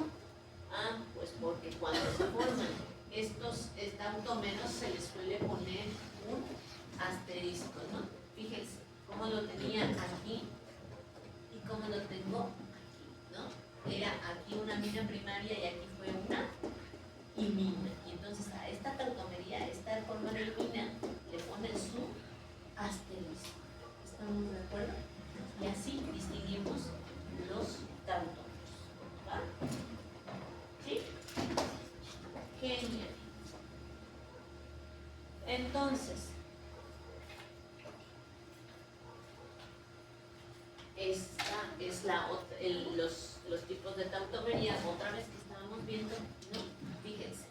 Pues porque cuando se forman estos tautómeros se les suele poner un asterisco, ¿no? Fíjense cómo lo tenía aquí y cómo lo tengo aquí, ¿no? Era aquí una amina primaria y aquí fue una imina. Y entonces a esta tautomería, esta forma de imina, le ponen su asterisco. ¿Estamos de acuerdo? Y así distinguimos los tautómeros. ¿Va? ¿Sí? Genial. Entonces, esta es los tipos de tautomería, otra vez que estábamos viendo, ¿no? Fíjense.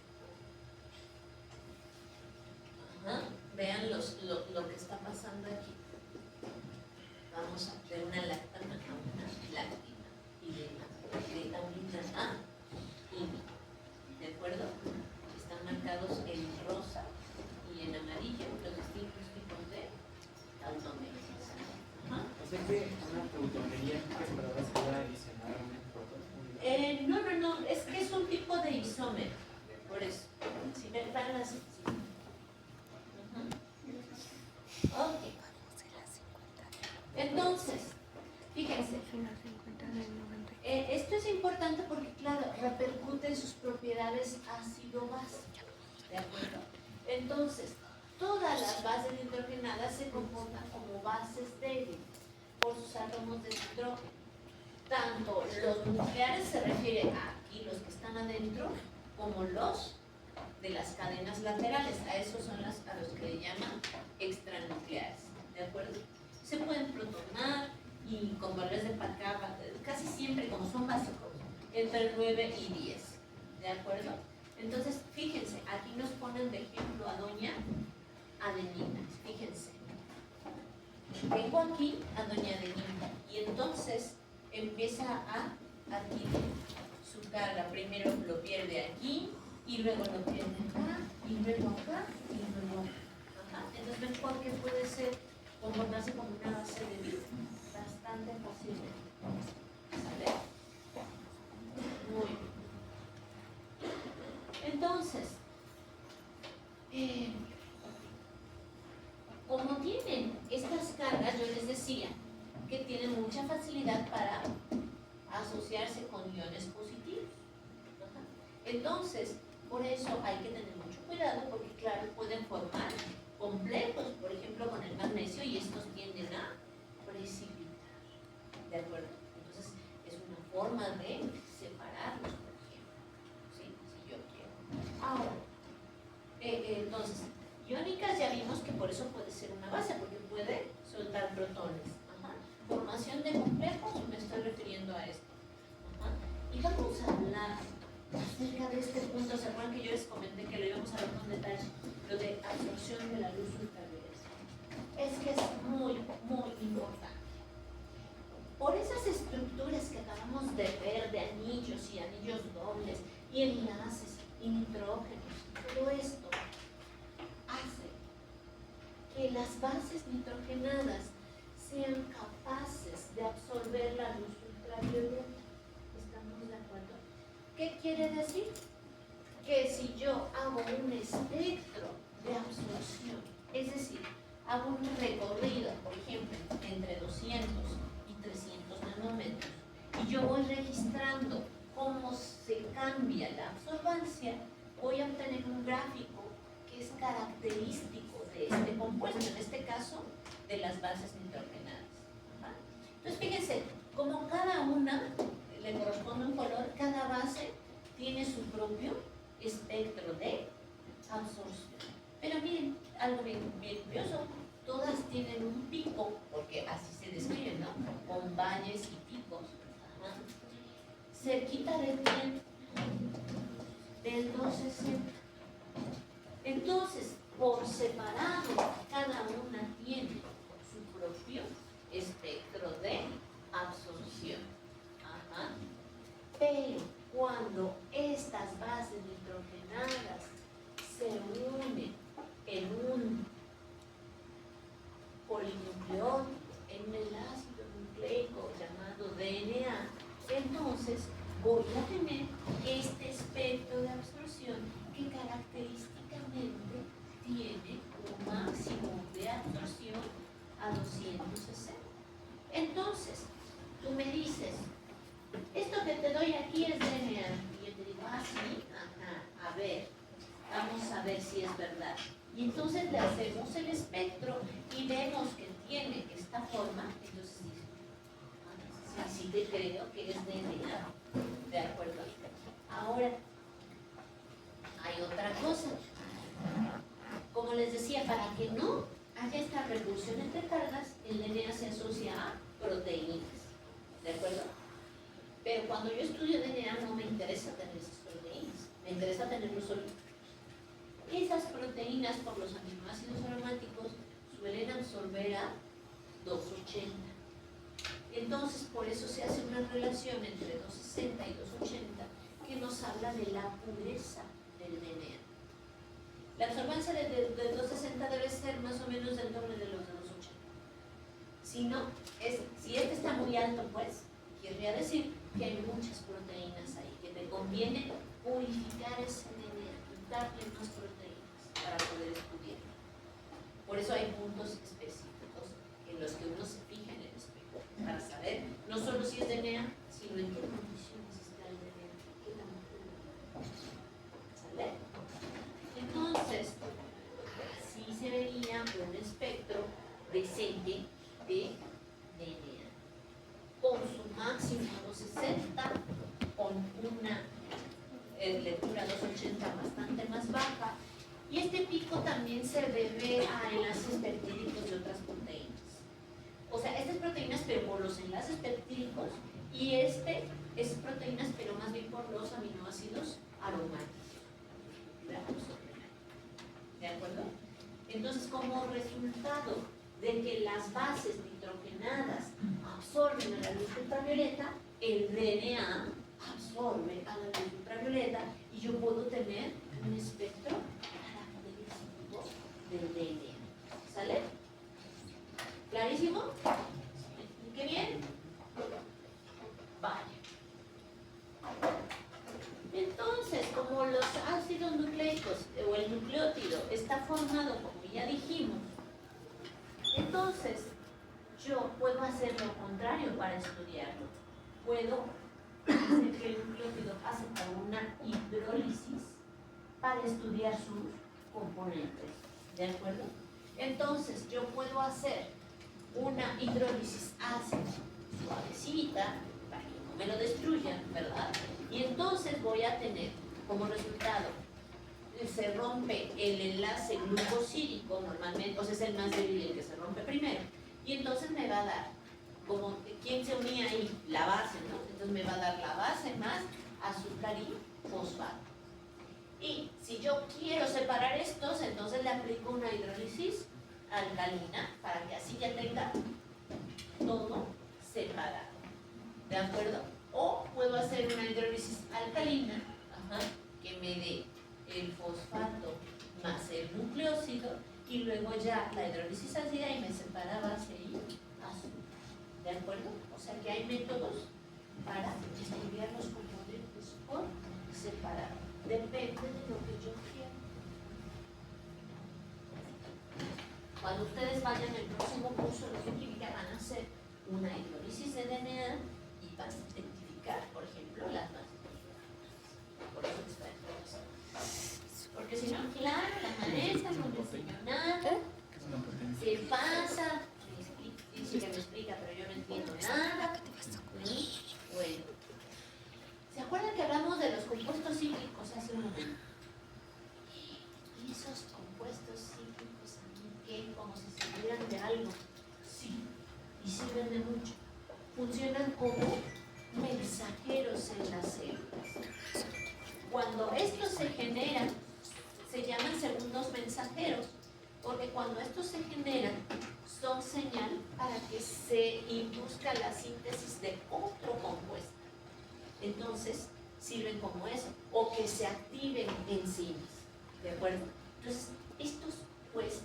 Ajá. Vean lo que está pasando aquí. Vamos a de una lactama a una lactina y de amina a imi. ¿De acuerdo? Están marcados en rosa y en amarillo los distintos tipos de tautomerías. Ajá. O sea que una tautomería en pocas palabras sería adicionar un protón. No, es que es un tipo de isómero, por eso. Si me van así. Sí. Ok. Entonces, fíjense, esto es importante porque, claro, repercute en sus propiedades ácido-base. ¿De acuerdo? Entonces, todas las bases nitrogenadas se comportan como bases débiles por sus átomos de nitrógeno. Tanto los nucleares se refiere a aquí, los que están adentro, como los de las cadenas laterales. A esos son a los que le llaman extranucleares. ¿De acuerdo? Se pueden protonar y con valores de Pacaba, casi siempre, como son básicos, entre 9 y 10. ¿De acuerdo? Entonces, fíjense, aquí nos ponen de ejemplo a doña adenina. Fíjense. Tengo aquí a doña adenina y entonces empieza a adquirir su carga. Primero lo pierde aquí y luego lo pierde acá y luego acá y luego acá. Ajá. Entonces, mejor que puede ser comportarse como una base de vida bastante fácilmente. ¿Sale? Muy bien. Entonces, como tienen estas cargas, yo les decía que tienen mucha facilidad para asociarse con iones positivos. Ajá. Entonces, por eso hay que tener mucho cuidado porque, claro, pueden formar complejos, por ejemplo, con el magnesio y estos tienden a precipitar. ¿De acuerdo? Entonces, es una forma de separarlos, por ejemplo. ¿Sí? Si yo quiero. Ahora, entonces, iónicas ya vimos que por eso puede ser una base, porque puede soltar protones. Ajá. Formación de complejos, me estoy refiriendo a esto. Ajá. Y vamos a hablar acerca de este punto. ¿Se acuerdan que yo les comenté que lo íbamos a ver con detalle? Lo de absorción de la luz ultravioleta. Es que es muy, muy importante. Por esas estructuras que acabamos de ver de anillos y anillos dobles y enlaces y nitrógenos, todo esto hace que las bases nitrogenadas sean capaces de absorber la luz ultravioleta. ¿Estamos de acuerdo? ¿Qué quiere decir? Que si yo hago un espectro de absorción, es decir, hago un recorrido, por ejemplo, entre 200 y 300 nanómetros, y yo voy registrando cómo se cambia la absorbancia, voy a obtener un gráfico que es característico de este compuesto, en este caso, de las bases nitrogenadas. ¿Ajá? Entonces, fíjense, como cada una le corresponde un color, cada base tiene su propio espectro de absorción. Pero miren, algo bien curioso, todas tienen un pico, porque así se describen, ¿no? Con valles y picos. Ajá. Cerquita del tiempo, del 260. Entonces, por separado, cada una tiene su propio espectro de absorción. Ajá. Pero cuando estas bases nitrogenadas se unen en un polinucleótido, en el ácido nucleico llamado DNA, entonces voy a tener este espectro de absorción que característicamente tiene un máximo de absorción a 260. Entonces, tú me dices, esto que te doy aquí es DNA. Y yo te digo, ah, sí, ajá, a ver, vamos a ver si es verdad. Y entonces le hacemos el espectro y vemos que tiene esta forma, entonces dices, ah, sí, sí te creo que es DNA. ¿De acuerdo? Ahora, hay otra cosa. Como les decía, Para que no haya esta repulsión entre cargas, el DNA se asocia a proteínas. ¿De acuerdo? Pero cuando yo estudio DNA no me interesa tener esas proteínas, me interesa tenerlos solitos. Esas proteínas por los aminoácidos aromáticos suelen absorber a 280. Entonces, por eso se hace una relación entre 260 y 280 que nos habla de la pureza del DNA. La absorbancia de 260 debe ser más o menos del doble de los de 280. Si no, si este está muy alto, pues, querría decir que hay muchas proteínas ahí, que te conviene purificar ese DNA, quitarle más proteínas para poder estudiar. Por eso hay puntos específicos en los que uno se fija en el espejo, para saber no solo si es DNA, sino en qué condiciones está el DNA, qué tan puro. ¿Sale? Entonces, así se vería un espectro decente de DNA, con su máximo 260, con una lectura 280 bastante más baja, y este pico también se debe a enlaces peptídicos de otras proteínas. O sea, estas proteínas pero por los enlaces peptídicos, y es proteínas pero más bien por los aminoácidos aromáticos. ¿De acuerdo? Entonces, como resultado de que las bases nitrogenadas absorben a la luz ultravioleta, el DNA absorbe a la luz ultravioleta y yo puedo tener un espectro característico del DNA. ¿Sale? ¿Clarísimo? ¿Qué bien? Vale. Entonces, como los ácidos nucleicos o el nucleótido está formado, como ya dijimos, entonces yo puedo hacer lo contrario para estudiarlo. Puedo hacer que el nucleótido pase por una hidrólisis para estudiar sus componentes. ¿De acuerdo? Entonces, yo puedo hacer una hidrólisis ácida suavecita para que no me lo destruyan, ¿verdad? Y entonces voy a tener como resultado, se rompe el enlace glucosídico normalmente, o sea, es el más débil el que se rompe primero, y entonces me va a dar, como, ¿quién se unía ahí? La base, ¿no? Entonces me va a dar la base más azúcar y fosfato. Y si yo quiero separar estos, entonces le aplico una hidrólisis alcalina para que así ya tenga todo separado. ¿De acuerdo? O puedo hacer una hidrólisis alcalina, que me dé el fosfato más el nucleócido, y luego ya la hidrólisis ácida y me separa base y azúcar. ¿De acuerdo? O sea que hay métodos para estudiar los componentes por separado. Depende de lo que yo quiera. Cuando ustedes vayan al próximo curso de bioquímica van a hacer una hidrólisis de DNA y van a identificar, por ejemplo, las bases. Por eso está en todo. Porque si no, claro, la maestra no me enseñó nada, se pasa, dice que me explica, pero yo no entiendo nada. Bueno, ¿se acuerdan que hablamos de los compuestos cíclicos hace un momento? Y esos compuestos cíclicos a mí que como si sirvieran de algo, sí, y sirven de mucho. Funcionan como mensajeros en las células. Cuando estos se generan, se llaman segundos mensajeros, porque cuando estos se generan, son señal para que se induzca la síntesis de otro compuesto. Entonces, sirven como eso, o que se activen enzimas. ¿De acuerdo? Entonces, estos, pues,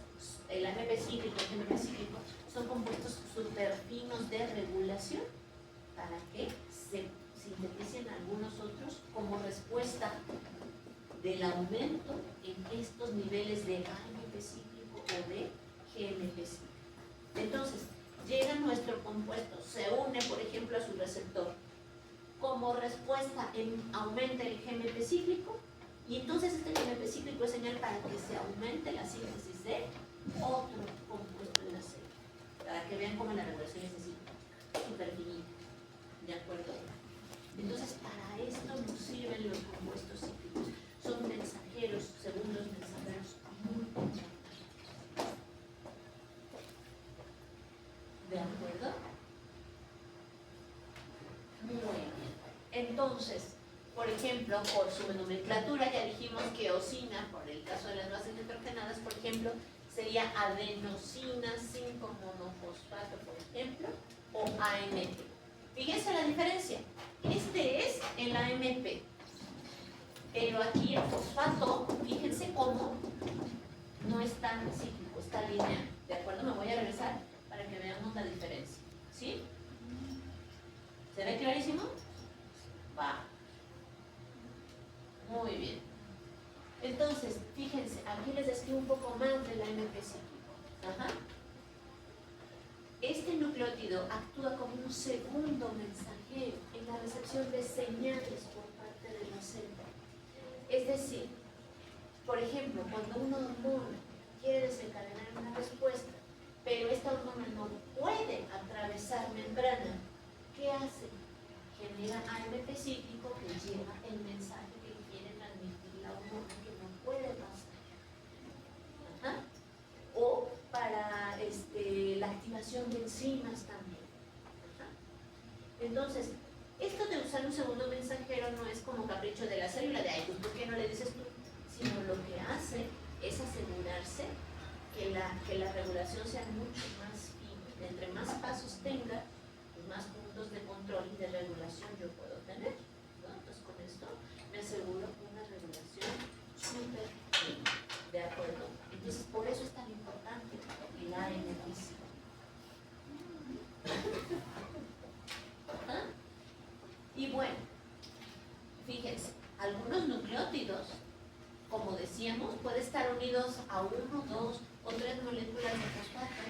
el AMP cíclico, el GMP cíclico, son compuestos superfinos de regulación para que se sinteticen algunos otros como respuesta del aumento en estos niveles de AMP cíclico o de GMP cíclico. Entonces, llega nuestro compuesto, se une, por ejemplo, a su receptor. Como respuesta, aumenta el GMP cíclico, y entonces este GMP cíclico es señal para que se aumente la síntesis de otro compuesto en la célula, para que vean cómo la regulación es así, súper finita. ¿De acuerdo? Entonces, para esto nos sirven los compuestos cíclicos. Son mensajeros, segundos mensajeros muy importantes. Entonces, por ejemplo, por su nomenclatura ya dijimos que eosina, por el caso de las bases nitrogenadas, por ejemplo, sería adenosina 5-monofosfato, por ejemplo, o AMP. Fíjense la diferencia. Este es el AMP, pero aquí el fosfato, fíjense cómo no es tan cíclico, está lineal. ¿De acuerdo? Me voy a regresar para que veamos la diferencia. ¿Sí? ¿Se ve clarísimo? Va. Muy bien. Entonces, fíjense, aquí les describo un poco más del AMP cíclico. Ajá. Este nucleótido actúa como un segundo mensajero en la recepción de señales por parte de la célula. Es decir, por ejemplo, cuando una hormona quiere desencadenar una respuesta, pero esta hormona no puede atravesar membrana, ¿qué hace? Genera AMP cíclico que lleva el mensaje que quiere transmitir la hormona que no puede pasar. Ajá. O para la activación de enzimas también. Ajá. Entonces, esto de usar un segundo mensajero no es como capricho de la célula, de ay, pues ¿por qué no le dices tú? Sino lo que hace es asegurarse que la regulación sea mucho más fina. Entre más pasos tenga, pues más puntos de control y de regulación yo puedo tener, ¿no? Entonces con esto me aseguro una regulación súper fina, ¿de acuerdo? Entonces por eso es tan importante el AMP. ¿Ah? Y bueno, fíjense, algunos nucleótidos, como decíamos, pueden estar unidos a 1, 2 o 3 moléculas de fosfato,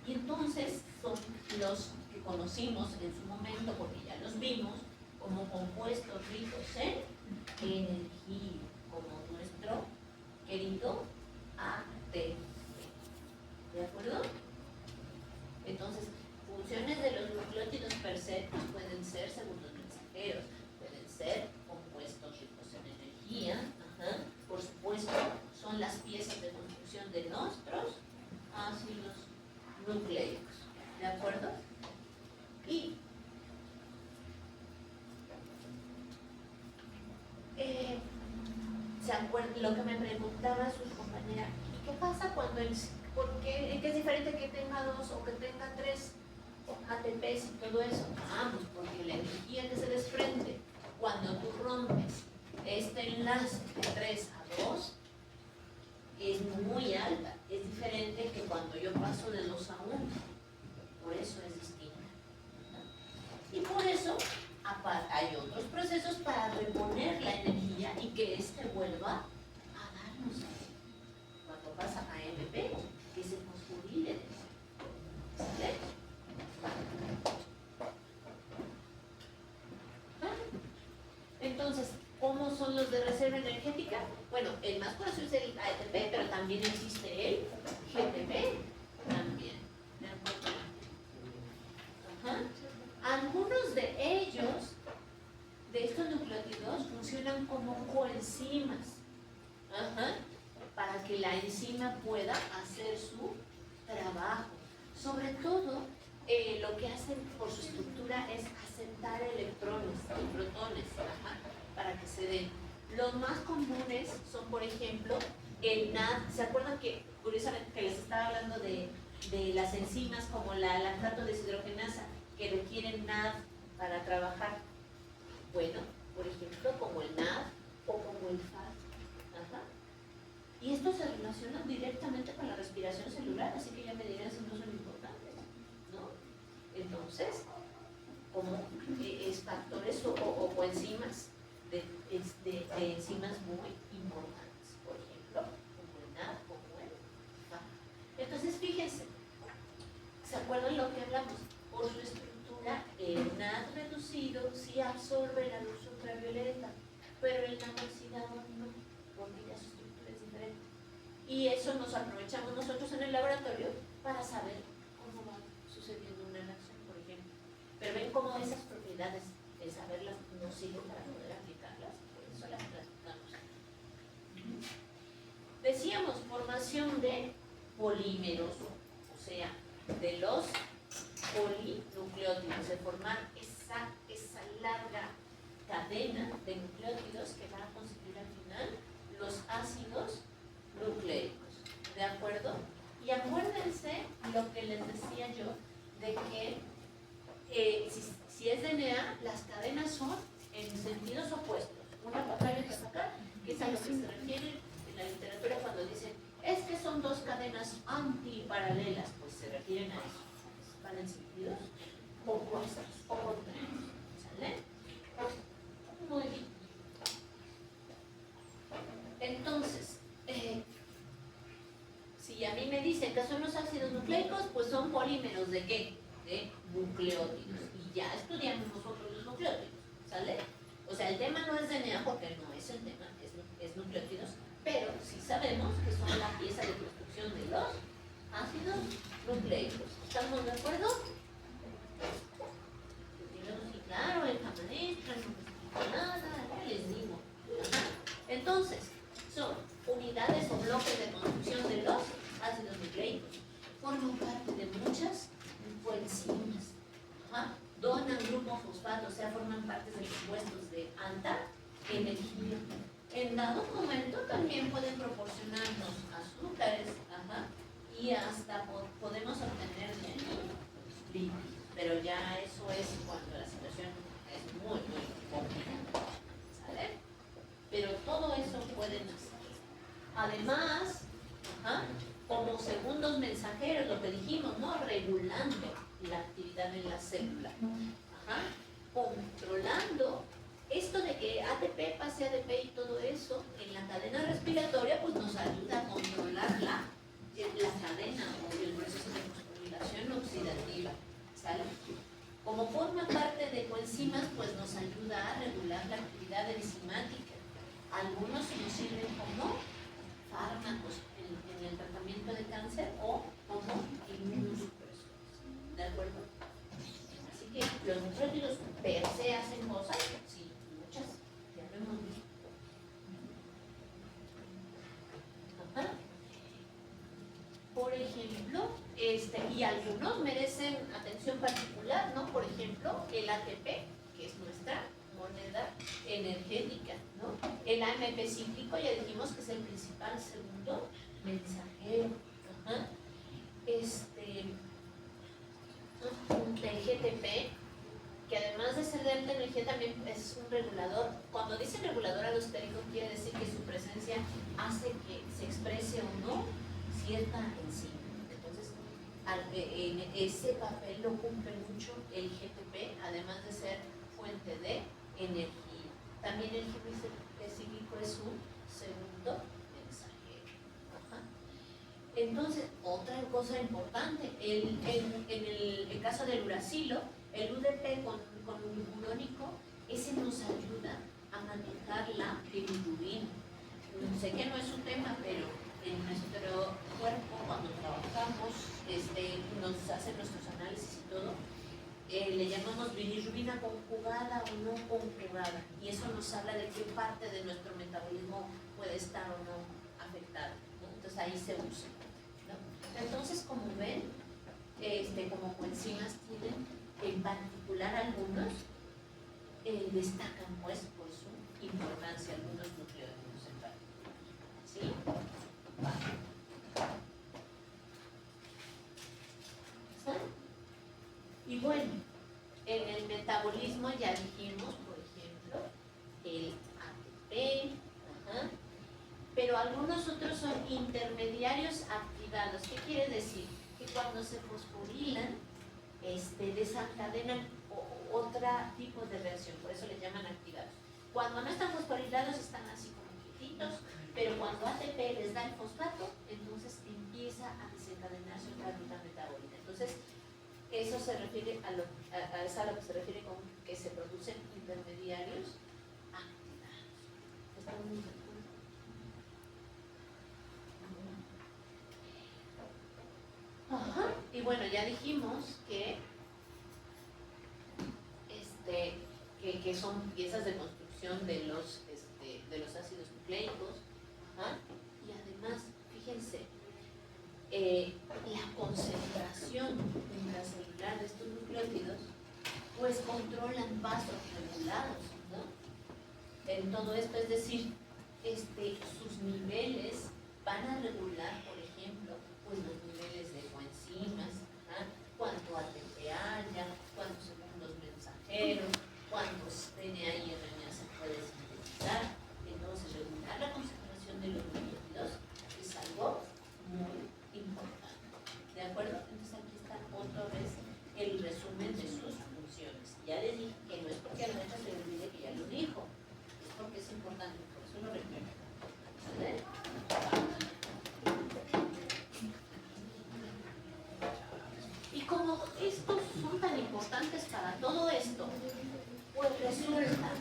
y entonces son los que conocimos en su momento, porque ya los vimos, como compuestos ricos en energía, como nuestro querido ATP. ¿De acuerdo? Entonces, funciones de los nucleótidos per se pues pueden ser segundos mensajeros, pueden ser compuestos ricos en energía, ajá. Por supuesto, son las piezas de construcción de nuestros ácidos nucleicos. ¿De acuerdo? Y ¿se acuerdan lo que me preguntaba su compañera? ¿Y qué pasa cuando qué es diferente que tenga 2 o que tenga 3 ATPs y todo eso? Ah, pues porque la energía que se desprende cuando tú rompes este enlace de 3 a 2 es muy alta, es diferente que cuando yo paso de 2 a 1, por eso es distinta. Y por eso hay otros procesos para reponer la energía y que éste vuelva a darnos. Cuando pasa a AMP, que se fosforile. ¿Sale? Entonces, ¿cómo son los de reserva energética? Bueno, el más conocido es el ATP, pero también existe el GTP también. ¿De acuerdo? Ajá. Algunos de ellos, de estos nucleótidos, funcionan como coenzimas. Ajá. Para que la enzima pueda hacer su trabajo. Sobre todo, lo que hacen por su estructura es aceptar electrones y protones, ajá, para que se den. Los más comunes son, por ejemplo, el NAD. ¿Se acuerdan que, curiosamente, que les estaba hablando de las enzimas como la lactato deshidrogenasa que requieren NAD para trabajar? Bueno, por ejemplo, como el NAD o como el FAD. Ajá. Y estos se relacionan directamente con la respiración celular, así que ya me dirán si no son importantes, ¿no? Entonces, como factores o coenzimas de enzimas muy importantes, por ejemplo, como el NAD, como el FAD. Entonces, fíjense, ¿se acuerdan lo que hablamos? Por su estructura, el NAD reducido sí absorbe la luz ultravioleta, pero el NAD oxidado no, porque ya su estructura es diferente. Y eso nos aprovechamos nosotros en el laboratorio para saber cómo va sucediendo una reacción, por ejemplo. Pero ven cómo esas propiedades, el saberlas, nos sirven para poder aplicarlas, por eso las practicamos. Decíamos, formación de polímeros, o sea, de los polinucleótidos, de formar esa larga cadena de nucleótidos que va a constituir al final los ácidos nucleicos. ¿De acuerdo? Y acuérdense lo que les decía yo, de que si es DNA, las cadenas son en sentidos opuestos. Una para acá y otra para acá, que es a lo que se refiere en la literatura cuando dicen, es que son dos cadenas antiparalelas, pues se refieren a eso. Van en sentidos opuestos o contrarios. ¿Sale? Muy bien. Entonces, si a mí me dicen que son los ácidos nucleicos, pues son polímeros ¿de qué? De nucleótidos. Y ya estudiamos nosotros los nucleótidos. ¿Sale? O sea, el tema no es DNA porque no es el tema, es nucleótidos, pero sí sabemos que son la pieza de construcción de los ácidos nucleicos. ¿Estamos de acuerdo? Sí, claro, el maestra no me explico nada, ¿qué les digo? Ajá. Entonces, son unidades o bloques de construcción de los ácidos nucleicos. Forman parte de muchas coenzimas. Ajá. Donan grupos fosfato, o sea, forman parte de compuestos de alta energía. En dado momento también pueden proporcionarnos azúcares, ajá, y hasta podemos obtener de ahí lípidos. Pero ya eso es cuando la situación es muy complicada. ¿Sale? Pero todo eso pueden hacer. Además, ajá, como segundos mensajeros, lo que dijimos, ¿no? Regulando la actividad en la célula. Ajá. Controlando esto de que ATP pase a ADP y todo eso en la cadena respiratoria, pues nos ayuda a controlar la cadena o el proceso de fosforilación oxidativa. ¿Sale? Como forma parte de coenzimas, pues nos ayuda a regular la actividad enzimática. Algunos nos sirven como fármacos en el tratamiento de cáncer o como inmunosupresores. ¿De acuerdo? Así que los nucleótidos per se hacen cosas, sí, muchas, ya lo hemos visto. Ajá. Por ejemplo, y algunos merecen atención particular, ¿no? Por ejemplo, el ATP, que es nuestra moneda energética, ¿no? El AMP cíclico, ya dijimos que es el principal segundo mensajero. Ajá. El GTP, que además de ser de alta energía también es un regulador. Cuando dice regulador alostérico quiere decir que su presencia hace que se exprese o no cierta enzima. Entonces, en ese papel lo cumple mucho el GTP, además de ser fuente de energía. También el GTP cíclico es un segundo mensajero. Ajá. Entonces, otra cosa importante, en el caso del uracilo, el UDP con glucurónico, ese nos ayuda a manejar la bilirrubina. Sé que no es un tema, pero en nuestro cuerpo, cuando trabajamos, nos hacen nuestros análisis y todo, le llamamos bilirrubina conjugada o no conjugada, y eso nos habla de qué parte de nuestro metabolismo puede estar o no afectada, ¿no? Entonces ahí se usa, ¿no? Entonces, como ven, como coenzimas tienen en particular algunos destacan pues por su importancia algunos nucleótidos en particular. ¿Sí? Y bueno, en el metabolismo ya dijimos, por ejemplo, el ATP, ajá, pero algunos otros son intermediarios activados. ¿Qué quiere decir? Que cuando se fosforilan, desencadenan otro tipo de reacción, por eso les llaman activados. Cuando no están fosforilados están así como quietitos, pero cuando ATP les da el fosfato, entonces empieza a desencadenarse otra ruta metabólica. Entonces, eso se refiere a lo que se refiere con que se producen intermediarios activados. ¿Estamos muy de acuerdo? Ajá. Y bueno, ya dijimos que son piezas de construcción de los ácidos nucleicos. Ajá. Y además, fíjense, la concentración intracelular de estos nucleótidos pues controlan pasos regulados, ¿no? en todo esto, es decir, sus niveles van a regular, por ejemplo, pues los niveles de coenzimas, cuánto ATP haya, cuántos segundos mensajeros, cuántos DNA y RNA se puede sintetizar. Entonces, regular la concentración de los nucleótidos es algo muy importante. ¿De acuerdo? Entonces, aquí está otra vez el resumen de sus funciones. Ya les dije que no es porque a la maestra se le olvide que ya lo dijo, es porque es importante, por eso lo recuerdo. ¿Vale? Y como estos son tan importantes para todo esto, pues resulta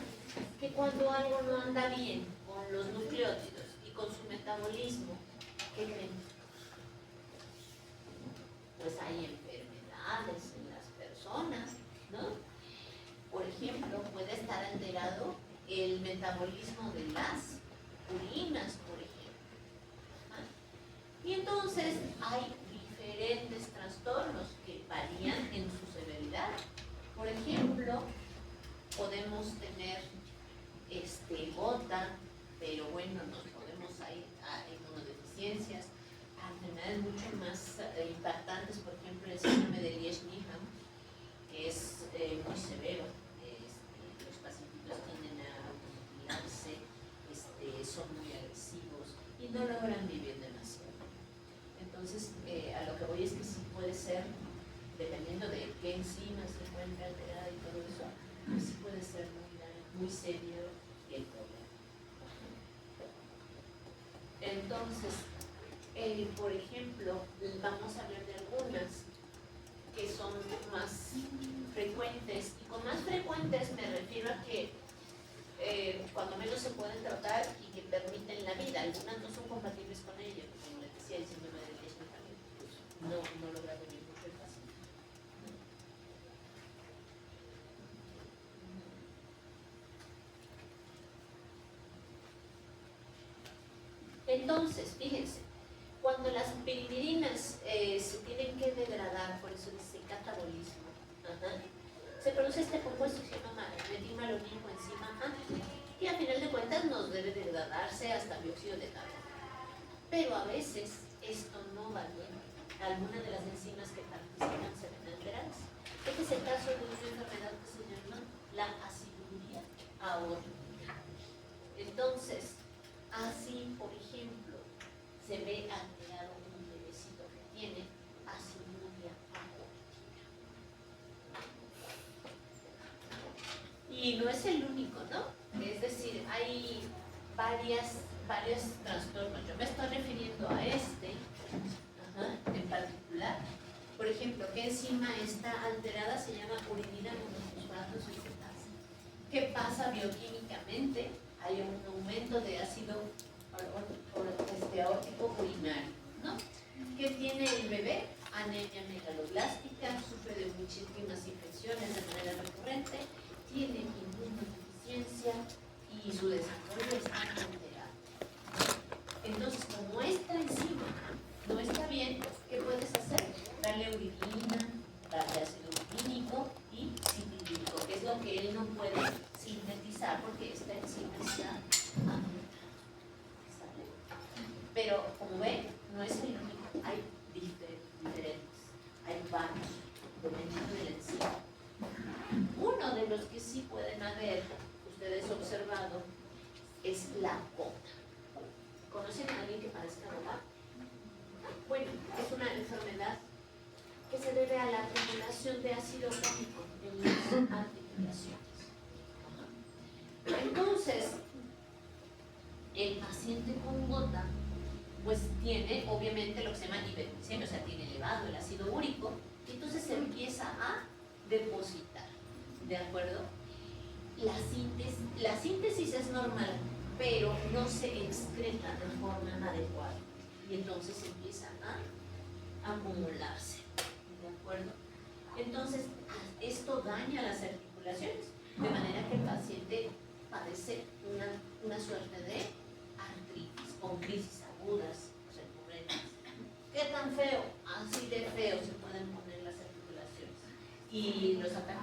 que cuando algo no anda bien con los nucleótidos y con su metabolismo, ¿qué creen? Pues hay enfermedades en las personas, ¿no? Por ejemplo, puede estar alterado el metabolismo de las urinas, por ejemplo. Y entonces hay diferentes trastornos que varían en su severidad. Por ejemplo, podemos tener gota, pero bueno, nos podemos ir a inmunodeficiencias, a enfermedades mucho más impactantes, por ejemplo, el síndrome de Lesch-Nyhan, que es muy severo. Los pacientes tienden a automutilarse, son muy agresivos y no logran vivir demasiado. Entonces, a lo que voy es que sí puede ser, dependiendo de qué enzima se encuentra alterada y todo eso, pues sí puede ser muy serio el problema. Entonces, por ejemplo, vamos a hablar de algunas que son más frecuentes, y con más frecuentes me refiero a que cuando menos se pueden tratar y que permiten la vida. Algunas no son compatibles con ello, como les decía, el síndrome de Lesch-Nyhan, pues no logra vivir mucho el paciente. Entonces, fíjense, cuando las pirimidines se tienen que degradar, por eso dice catabolismo, se produce este compuesto que se llama metilmalonilcoenzima A, y a final de cuentas nos debe degradarse hasta dióxido de carbono. Pero a veces esto no va bien. Algunas de las enzimas que participan se ven alteradas. Este es el caso de una enfermedad que se llama la aciduria aórtica. Entonces, así, por ejemplo, se ve alterado un bebecito que tiene aciduria aórtica. Y no es el único, ¿no? Es decir, hay varios trastornos. Yo me estoy refiriendo a en particular. Por ejemplo, ¿qué enzima está alterada? Se llama uridina monofosfato succinasa. ¿Qué pasa bioquímicamente? Hay un aumento de ácido aórtico urinario, ¿no? ¿Qué tiene el bebé? Anemia megaloblástica, sufre de muchísimas infecciones de manera recurrente, tiene inmunodeficiencia y su desarrollo está alterado. Entonces, como esta enzima no está bien, ¿qué puedes hacer? Darle uridina, darle ácido urínico y citilínico, que es lo que él no puede sintetizar porque esta enzima está afectada. Pero, como ven, no es el único, hay diferentes, hay varios, dependiendo de la enzima. Uno de los que sí pueden haber ustedes observado es la gota. ¿Conocen a alguien que padezca gota? Bueno, es una enfermedad que se debe a la acumulación de ácido fólico en las articulaciones. Entonces, el paciente con gota pues tiene obviamente lo que se llama hiperglicemia, o sea, tiene elevado el ácido úrico, y entonces se empieza a depositar, ¿de acuerdo? La síntesis es normal, pero no se excreta de forma adecuada, y entonces empieza a acumularse, ¿de acuerdo? Entonces, esto daña las articulaciones, de manera que el paciente padece una suerte de artritis, con crisis agudas recurrentes. ¿Qué tan feo? Así de feo se pueden poner las articulaciones. Y los ataques